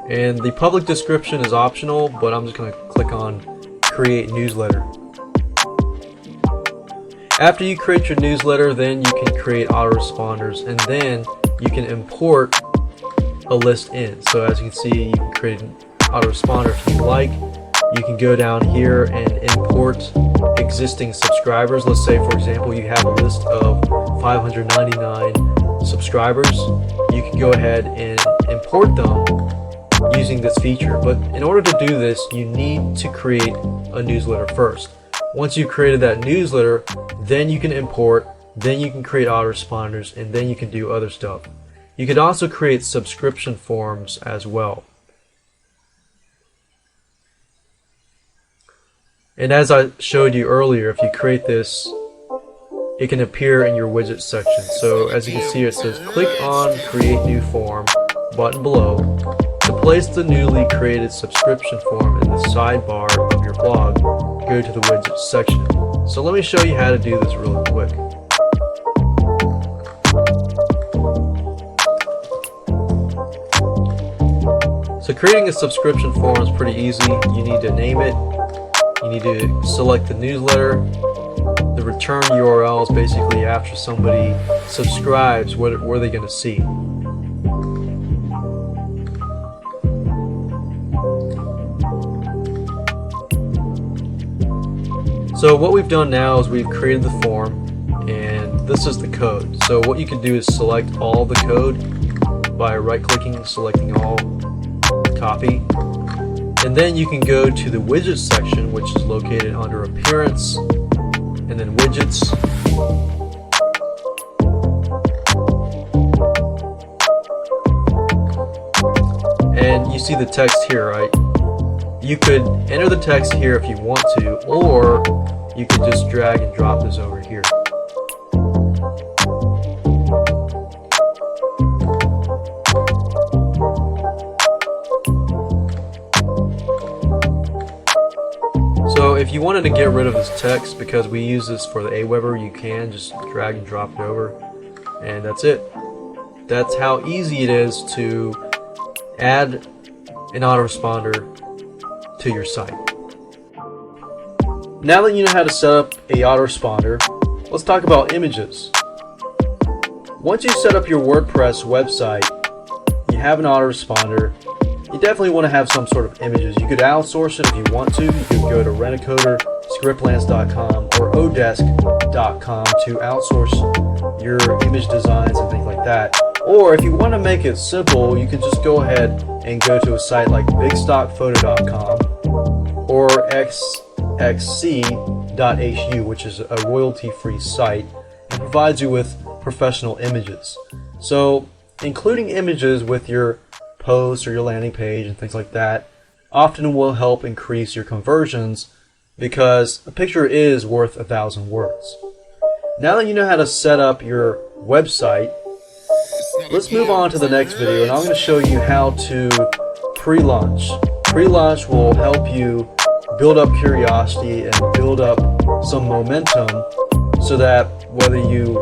And the public description is optional, but I'm just going to click on Create Newsletter. After you create your newsletter, then you can create autoresponders, and then you can import a list in. So as you can see, you can create an autoresponder if you like. You can go down here and import existing subscribers. Let's say, for example, you have a list of 599 subscribers. You can go ahead and import them using this feature. But in order to do this, you need to create a newsletter first. Once you've created that newsletter, then you can import, then you can create autoresponders, and then you can do other stuff. You could also create subscription forms as well. And as I showed you earlier, if you create this, it can appear in your widget section. So as you can see, it says click on Create New Form button below to place the newly created subscription form in the sidebar of your blog. Go to the widget section. So let me show you how to do this really quick. So creating a subscription form is pretty easy. You need to name it. You need to select the newsletter. The return URL is basically after somebody subscribes, what are they going to see? So what we've done now is we've created the form, and this is the code. So what you can do is select all the code by right-clicking, selecting all, copy. And then you can go to the widgets section, which is located under Appearance, and then Widgets. you see the text here, right? You could enter the text here if you want to, or you could just drag and drop this over here. So if you wanted to get rid of this text, because we use this for the Aweber, you can just drag and drop it over, and that's it. That's how easy it is to add an autoresponder to your site. Now that you know how to set up a autoresponder, let's talk about images. Once you set up your WordPress website, you have an autoresponder, you definitely want to have some sort of images. You could outsource it if you want to. You could go to Rent-A-Coder, Scriptlance.com, or Odesk.com to outsource your image designs and things like that. Or if you want to make it simple, you can just go ahead and go to a site like BigStockPhoto.com or xxc.hu, which is a royalty-free site and provides you with professional images. So including images with your post or your landing page and things like that often will help increase your conversions, because a picture is worth 1,000 words. Now that you know how to set up your website, let's move on to the next video, and I'm going to show you how to pre-launch. Pre-launch will help you build up curiosity and build up some momentum so that whether you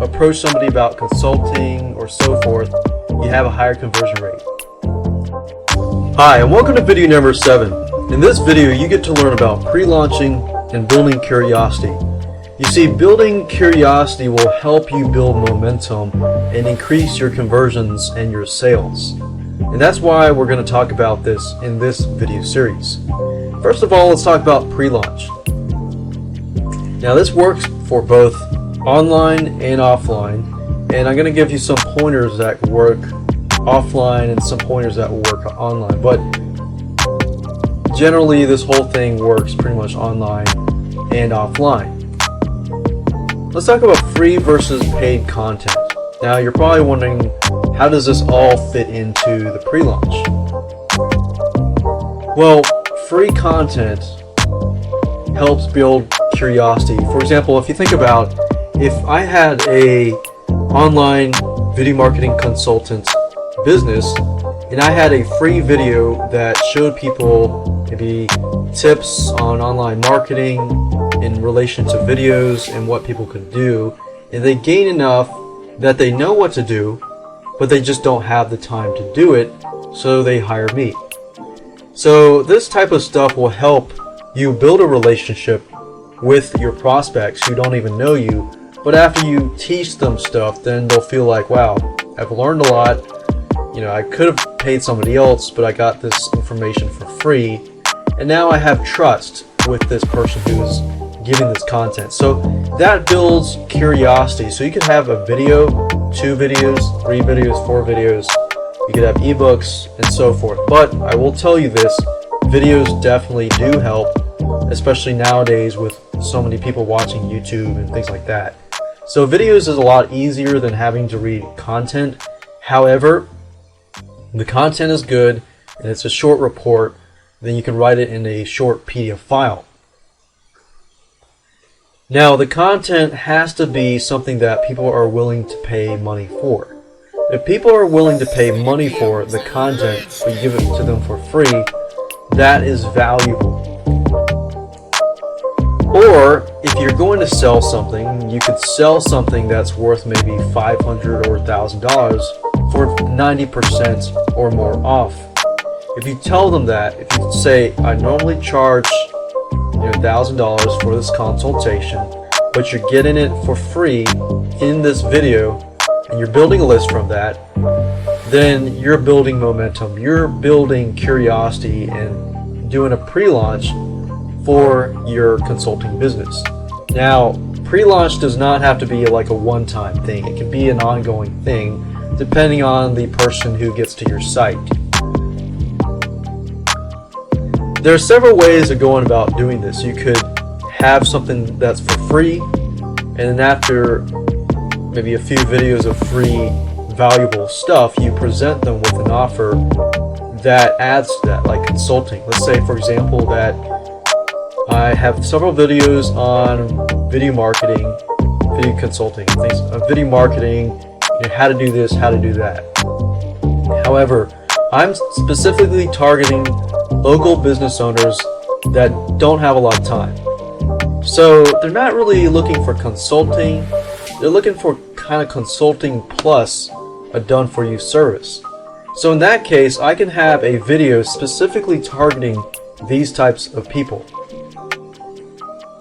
approach somebody about consulting or so forth, you have a higher conversion rate. Hi, and welcome to video number 7. In this video, you get to learn about pre-launching and building curiosity. You see, building curiosity will help you build momentum and increase your conversions and your sales. And that's why we're going to talk about this in this video series. First of all, let's talk about pre-launch. Now this works for both online and offline, and I'm going to give you some pointers that work offline and some pointers that will work online, but generally this whole thing works pretty much online and offline. Let's talk about free versus paid content. Now you're probably wondering, how does this all fit into the pre-launch? Well, free content helps build curiosity. For example, if you think about, if I had a online video marketing consultant business and I had a free video that showed people maybe tips on online marketing in relation to videos and what people could do, and they gain enough that they know what to do, but they just don't have the time to do it, so they hire me. So this type of stuff will help you build a relationship with your prospects who don't even know you, but after you teach them stuff, then they'll feel like, wow, I've learned a lot. You know, I could have paid somebody else, but I got this information for free, and now I have trust with this person who's giving this content. So that builds curiosity. So you could have a video, 2 videos, 3 videos, 4 videos. You could have ebooks and so forth. But I will tell you this, videos definitely do help, especially nowadays with so many people watching YouTube and things like that. So videos is a lot easier than having to read content. However, the content is good and it's a short report, then you can write it in a short PDF file. Now the content has to be something that people are willing to pay money for. If people are willing to pay money for the content, but you give it to them for free, that is valuable. Or if you're going to sell something, you could sell something that's worth maybe $500 or $1,000 for 90% or more off. If you tell them that, if you say, I normally charge $1,000 for this consultation, but you're getting it for free in this video, and you're building a list from that, then you're building momentum, you're building curiosity and doing a pre-launch for your consulting business. Now, pre-launch does not have to be like a one-time thing. It can be an ongoing thing depending on the person who gets to your site. There are several ways of going about doing this. You could have something that's for free, and then after maybe a few videos of free valuable stuff, you present them with an offer that adds to that, like consulting. Let's say, for example, that I have several videos on video marketing, video consulting, things, video marketing, you know, how to do this, how to do that. However, I'm specifically targeting local business owners that don't have a lot of time. So they're not really looking for consulting, they're looking for kind of consulting plus a done-for-you service. So in that case, I can have a video specifically targeting these types of people.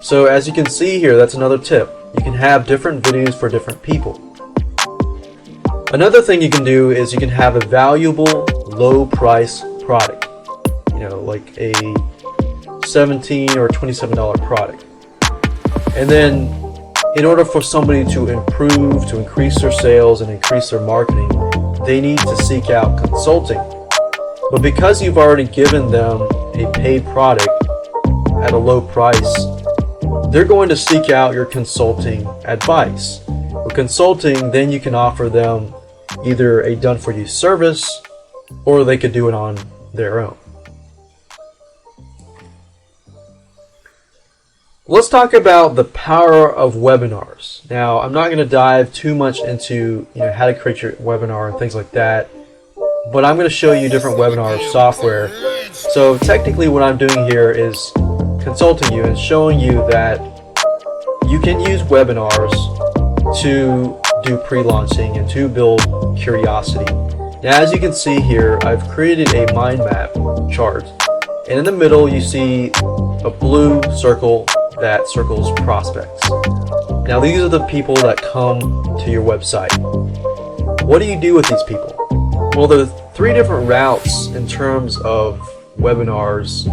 So as you can see here, that's another tip. You can have different videos for different people. Another thing you can do is you can have a valuable low price product. You know, like a $17 or $27 product. And then in order for somebody to improve, to increase their sales and increase their marketing, they need to seek out consulting. But because you've already given them a paid product at a low price, they're going to seek out your consulting advice. With consulting, then you can offer them either a done-for-you service, or they could do it on their own. Let's talk about the power of webinars. Now, I'm not going to dive too much into how to create your webinar and things like that, but I'm going to show you different webinar software. So technically what I'm doing here is consulting you and showing you that you can use webinars to do pre-launching and to build curiosity. Now, as you can see here, I've created a mind map chart, and in the middle you see a blue circle that circles prospects. Now, these are the people that come to your website. What do you do with these people? Well, there are 3 different routes in terms of webinars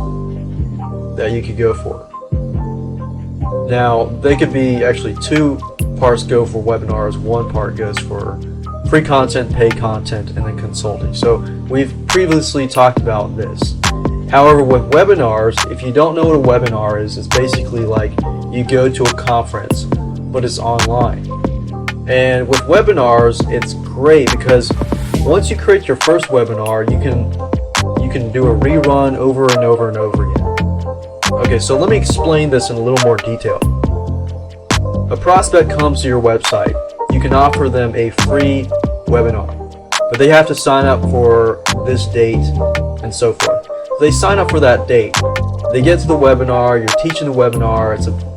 that you could go for. Now, they could be actually 2 parts go for webinars, 1 part goes for free content, paid content, and then consulting. So we've previously talked about this. However, with webinars, if you don't know what a webinar is, it's basically like you go to a conference, but it's online. And with webinars, it's great because once you create your first webinar, you can do a rerun over and over and over again. Okay, so let me explain this in a little more detail. A prospect comes to your website. You can offer them a free webinar, but they have to sign up for this date and so forth. They sign up for that date. They get to the webinar, you're teaching the webinar,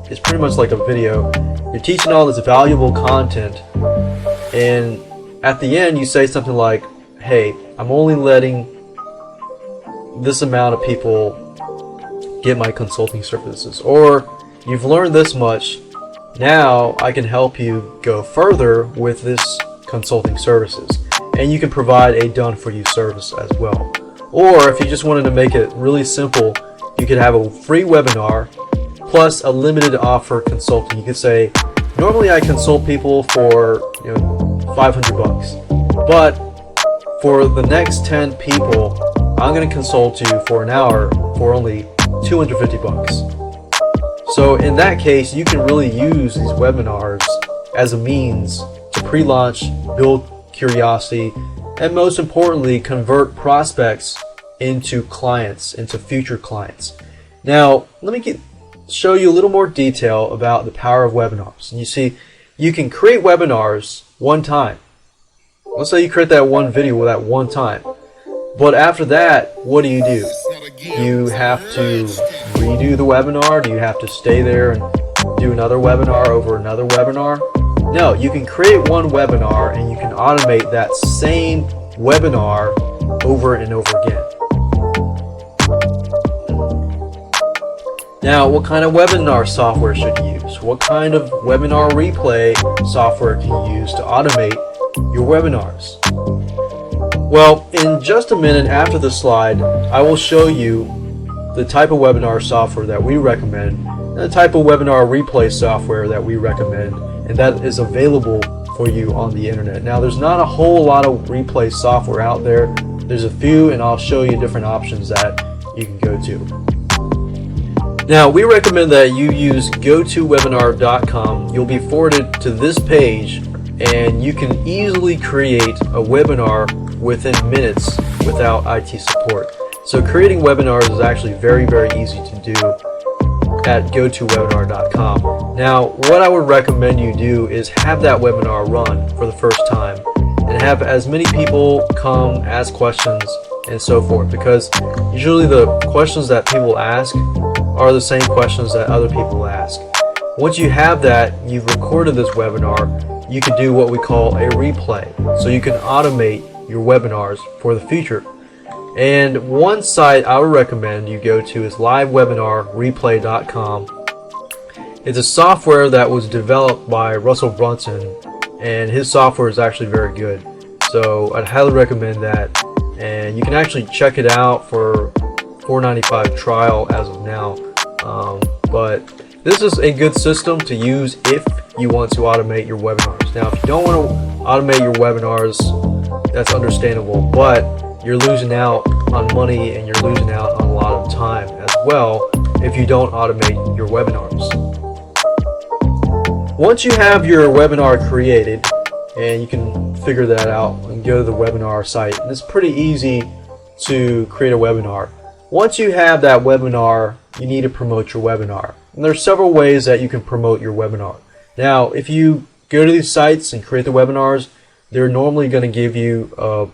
it's pretty much like a video. You're teaching all this valuable content, and at the end you say something like, hey, I'm only letting this amount of people get my consulting services, or you've learned this much, now I can help you go further with this consulting services, and you can provide a done-for-you service as well. Or if you just wanted to make it really simple, you could have a free webinar plus a limited offer consulting. You could say, normally I consult people for $500, but for the next 10 people, I'm going to consult you for an hour for only $250. So in that case, you can really use these webinars as a means to pre-launch, build curiosity, and most importantly, convert prospects into clients, into future clients. Now, let me show you a little more detail about the power of webinars. And you see, you can create webinars one time. Let's say you create that one video that one time. But after that, what do? You have to redo the webinar? Do you have to stay there and do another webinar over another webinar? No, you can create one webinar and you can automate that same webinar over and over again. Now, what kind of webinar software should you use? What kind of webinar replay software can you use to automate your webinars? Well, in just a minute after the slide, I will show you the type of webinar software that we recommend and the type of webinar replay software that we recommend, and that is available for you on the internet. Now, there's not a whole lot of replay software out there. There's a few, and I'll show you different options that you can go to. Now, we recommend that you use gotowebinar.com. You'll be forwarded to this page, and you can easily create a webinar within minutes without IT support. So creating webinars is actually very, very easy to do at gotowebinar.com. Now, what I would recommend you do is have that webinar run for the first time and have as many people come ask questions and so forth, because usually the questions that people ask are the same questions that other people ask. Once you have that, you've recorded this webinar, you can do what we call a replay. So you can automate your webinars for the future. And one site I would recommend you go to is livewebinarreplay.com. It's a software that was developed by Russell Brunson, and his software is actually very good. So I'd highly recommend that. And you can actually check it out for $4.95 trial as of now. But this is a good system to use if you want to automate your webinars. Now, if you don't want to automate your webinars, that's understandable, but you're losing out on money and you're losing out on a lot of time as well if you don't automate your webinars. Once you have your webinar created, and you can figure that out and go to the webinar site, and it's pretty easy to create a webinar. Once you have that webinar, you need to promote your webinar. And there's several ways that you can promote your webinar. Now, if you go to these sites and create the webinars, they're normally going to give you a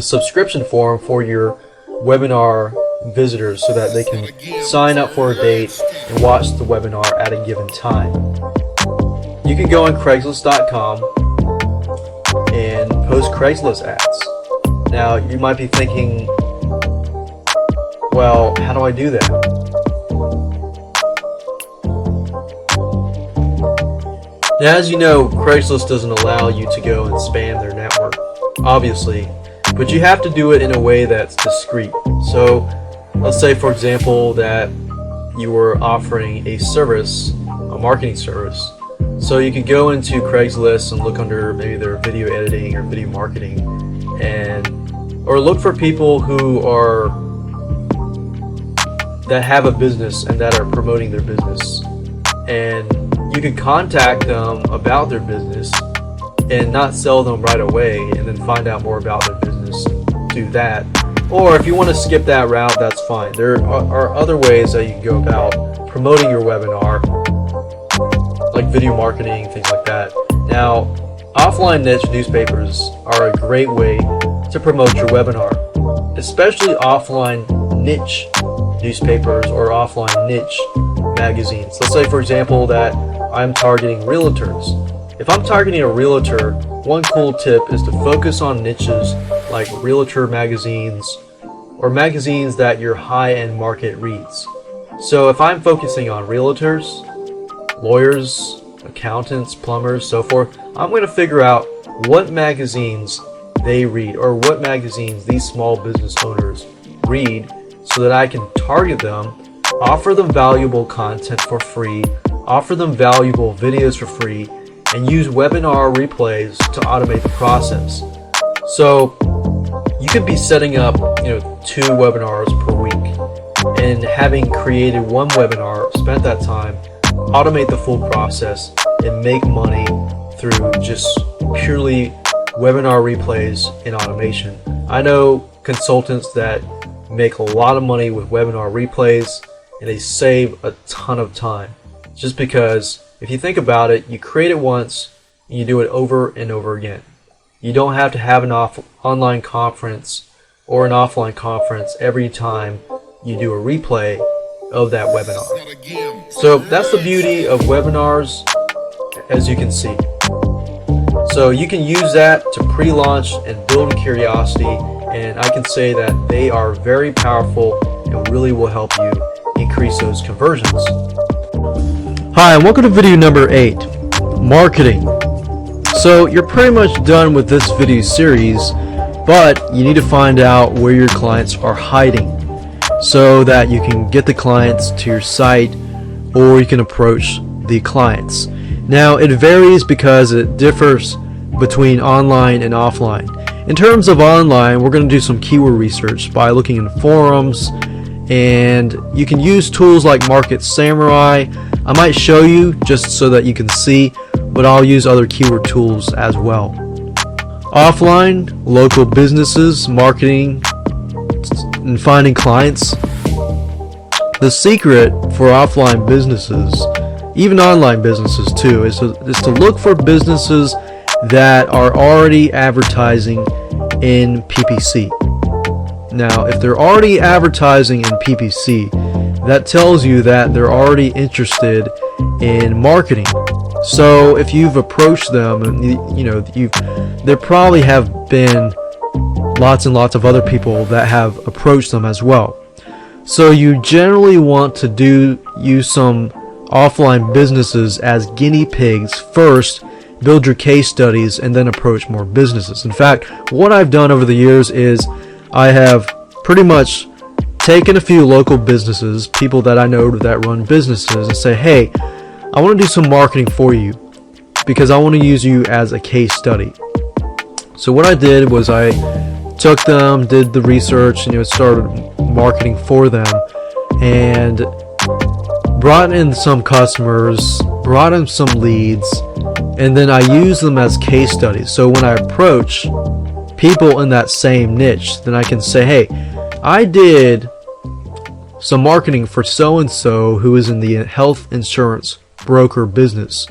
subscription form for your webinar visitors so that they can sign up for a date and watch the webinar at a given time. You can go on Craigslist.com and post Craigslist ads. Now, you might be thinking, well, how do I do that? Now, as you know, Craigslist doesn't allow you to go and spam their network, obviously, but you have to do it in a way that's discreet. So, let's say, for example, that you were offering a service, a marketing service. So you could go into Craigslist and look under maybe their video editing or video marketing, or look for people who that have a business and that are promoting their business, and you can contact them about their business and not sell them right away and then find out more about their business. Do that. Or if you want to skip that route, that's fine. There are other ways that you can go about promoting your webinar, like video marketing, things like that. Now, offline niche newspapers are a great way to promote your webinar, especially offline niche newspapers or offline niche magazines. Let's say, for example, that I'm targeting realtors. If I'm targeting a realtor, one cool tip is to focus on niches like realtor magazines or magazines that your high-end market reads. So if I'm focusing on realtors, lawyers, accountants, plumbers, so forth, I'm going to figure out what magazines they read or what magazines these small business owners read so that I can target them, offer them valuable content for free, offer them valuable videos for free, and use webinar replays to automate the process. So you could be setting up 2 webinars per week, and having created one webinar, spent that time, automate the full process, and make money through just purely webinar replays and automation. I know consultants that make a lot of money with webinar replays, and they save a ton of time. Just because if you think about it, you create it once and you do it over and over again. You don't have to have an online conference or an offline conference every time you do a replay of that webinar. So that's the beauty of webinars, as you can see. So you can use that to pre-launch and build curiosity, and I can say that they are very powerful and really will help you increase those conversions. Hi, and welcome to video number 8, marketing. So you're pretty much done with this video series, but you need to find out where your clients are hiding so that you can get the clients to your site, or you can approach the clients. Now, it varies because it differs between online and offline. In terms of online, we're going to do some keyword research by looking in forums, and you can use tools like Market Samurai. I might show you just so that you can see, but I'll use other keyword tools as well. Offline, local businesses, marketing, and finding clients. The secret for offline businesses, even online businesses too, is to look for businesses that are already advertising in PPC. Now, if they're already advertising in PPC, that tells you that they're already interested in marketing. So if you've approached them, and there probably have been lots and lots of other people that have approached them as well. So you generally want to use some offline businesses as guinea pigs first, build your case studies, and then approach more businesses. In fact, what I've done over the years is I have pretty much taken a few local businesses, people that I know that run businesses, and say, hey, I want to do some marketing for you because I want to use you as a case study. So what I did was I took them, did the research, started marketing for them, and brought in some customers, brought in some leads, and then I use them as case studies. So when I approach people in that same niche, then I can say, hey, I did some marketing for so-and-so who is in the health insurance broker business,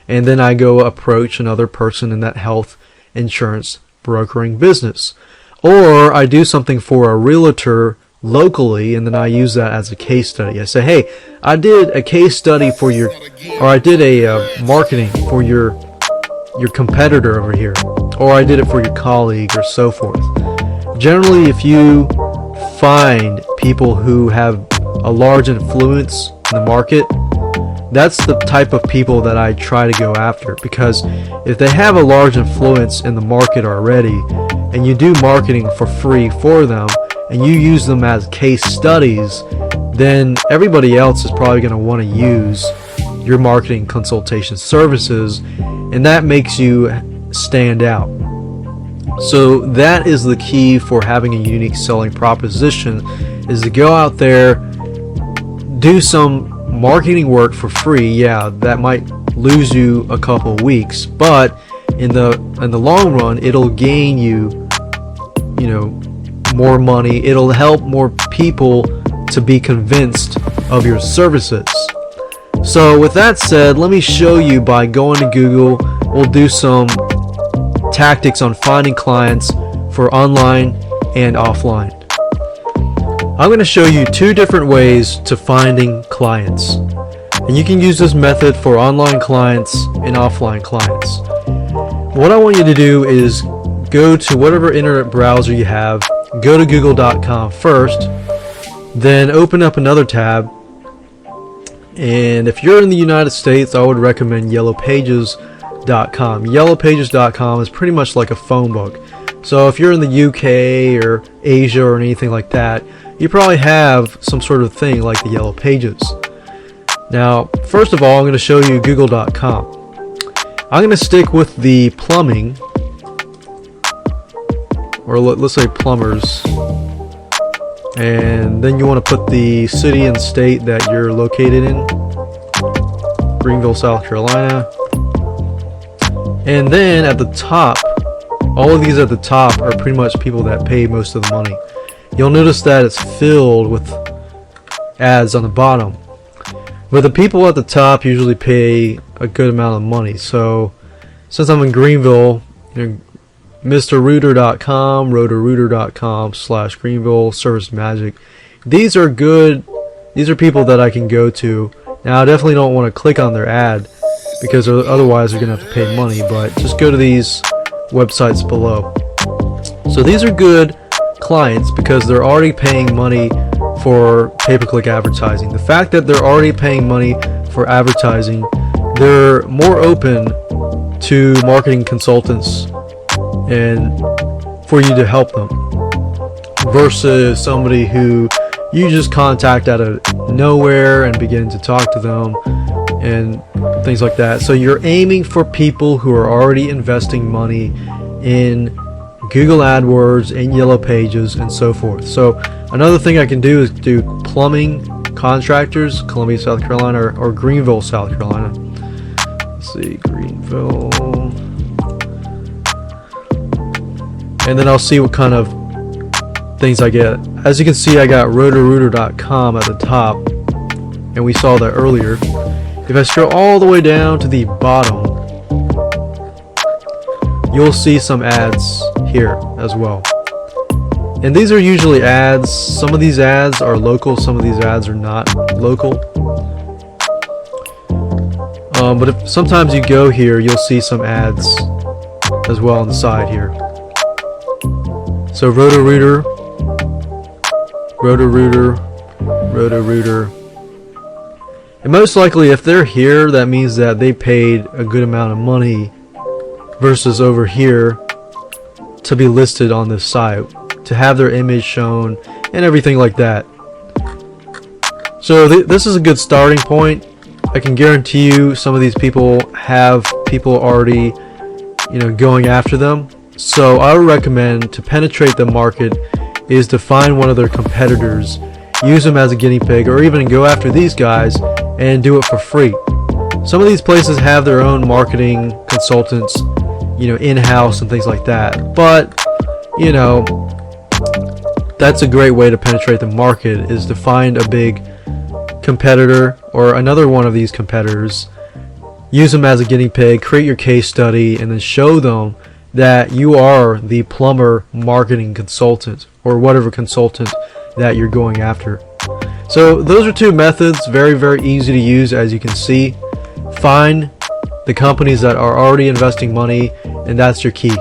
and then I go approach another person in that health insurance brokering business. Or I do something for a realtor locally, and then I use that as a case study. I say, hey, I did a case study for your, or I did a marketing for your competitor over here, or I did it for your colleague, or so forth. Generally, if you find people who have a large influence in the market, that's the type of people that I try to go after, because if they have a large influence in the market already, and you do marketing for free for them, and you use them as case studies, then everybody else is probably going to want to use your marketing consultation services, and that makes you stand out. So that is the key for having a unique selling proposition, is to go out there, do some marketing work for free. Yeah, that might lose you a couple of weeks, but in the long run, it'll gain you more money. It'll help more people to be convinced of your services. So with that said, let me show you by going to Google. We'll do some tactics on finding clients for online and offline. I'm going to show you two different ways to finding clients, and you can use this method for online clients and offline clients. What I want you to do is go to whatever internet browser you have, go to google.com first, then open up another tab, and if you're in the United States, I would recommend yellowpages.com. Yellowpages.com is pretty much like a phone book. So if you're in the UK or Asia or anything like that, you probably have some sort of thing like the Yellow Pages. Now, first of all, I'm going to show you google.com. I'm going to stick with the plumbing, or let's say plumbers, and then you want to put the city and state that you're located in, Greenville, South Carolina, and then at the top, all of these at the top are pretty much people that pay most of the money. You'll notice that it's filled with ads on the bottom, but the people at the top usually pay a good amount of money. So since I'm in Greenville, MrRooter.com, rotorooter.com/Greenville, Service Magic. These are good. These are people that I can go to. Now I definitely don't want to click on their ad because otherwise they're going to have to pay money, but just go to these websites below. So these are good clients because they're already paying money for pay-per-click advertising. The fact that they're already paying money for advertising, they're more open to marketing consultants and for you to help them, versus somebody who you just contact out of nowhere and begin to talk to them and things like that. So you're aiming for people who are already investing money in Google AdWords and Yellow Pages and so forth. So another thing I can do is do plumbing contractors, Columbia, South Carolina, or Greenville, South Carolina. Let's see, Greenville. and then I'll see what kind of things I get. As you can see, I got rotorooter.com at the top, and we saw that earlier. If I scroll all the way down to the bottom, you'll see some ads here as well. And these are usually ads. Some of these ads are local, some of these ads are not local. But if sometimes you go here, you'll see some ads as well on the side here. So Rotorooter, and most likely if they're here, that means that they paid a good amount of money versus over here to be listed on this site, to have their image shown and everything like that. So this is a good starting point. I can guarantee you some of these people have people already, going after them. So I would recommend, to penetrate the market, is to find one of their competitors, use them as a guinea pig, or even go after these guys and do it for free. Some of these places have their own marketing consultants, in-house and things like that. But, that's a great way to penetrate the market, is to find a big competitor or another one of these competitors, use them as a guinea pig, create your case study, and then show them that you are the plumber marketing consultant or whatever consultant that you're going after. So those are two methods, very, very easy to use. As you can see, find the companies that are already investing money, and that's your key.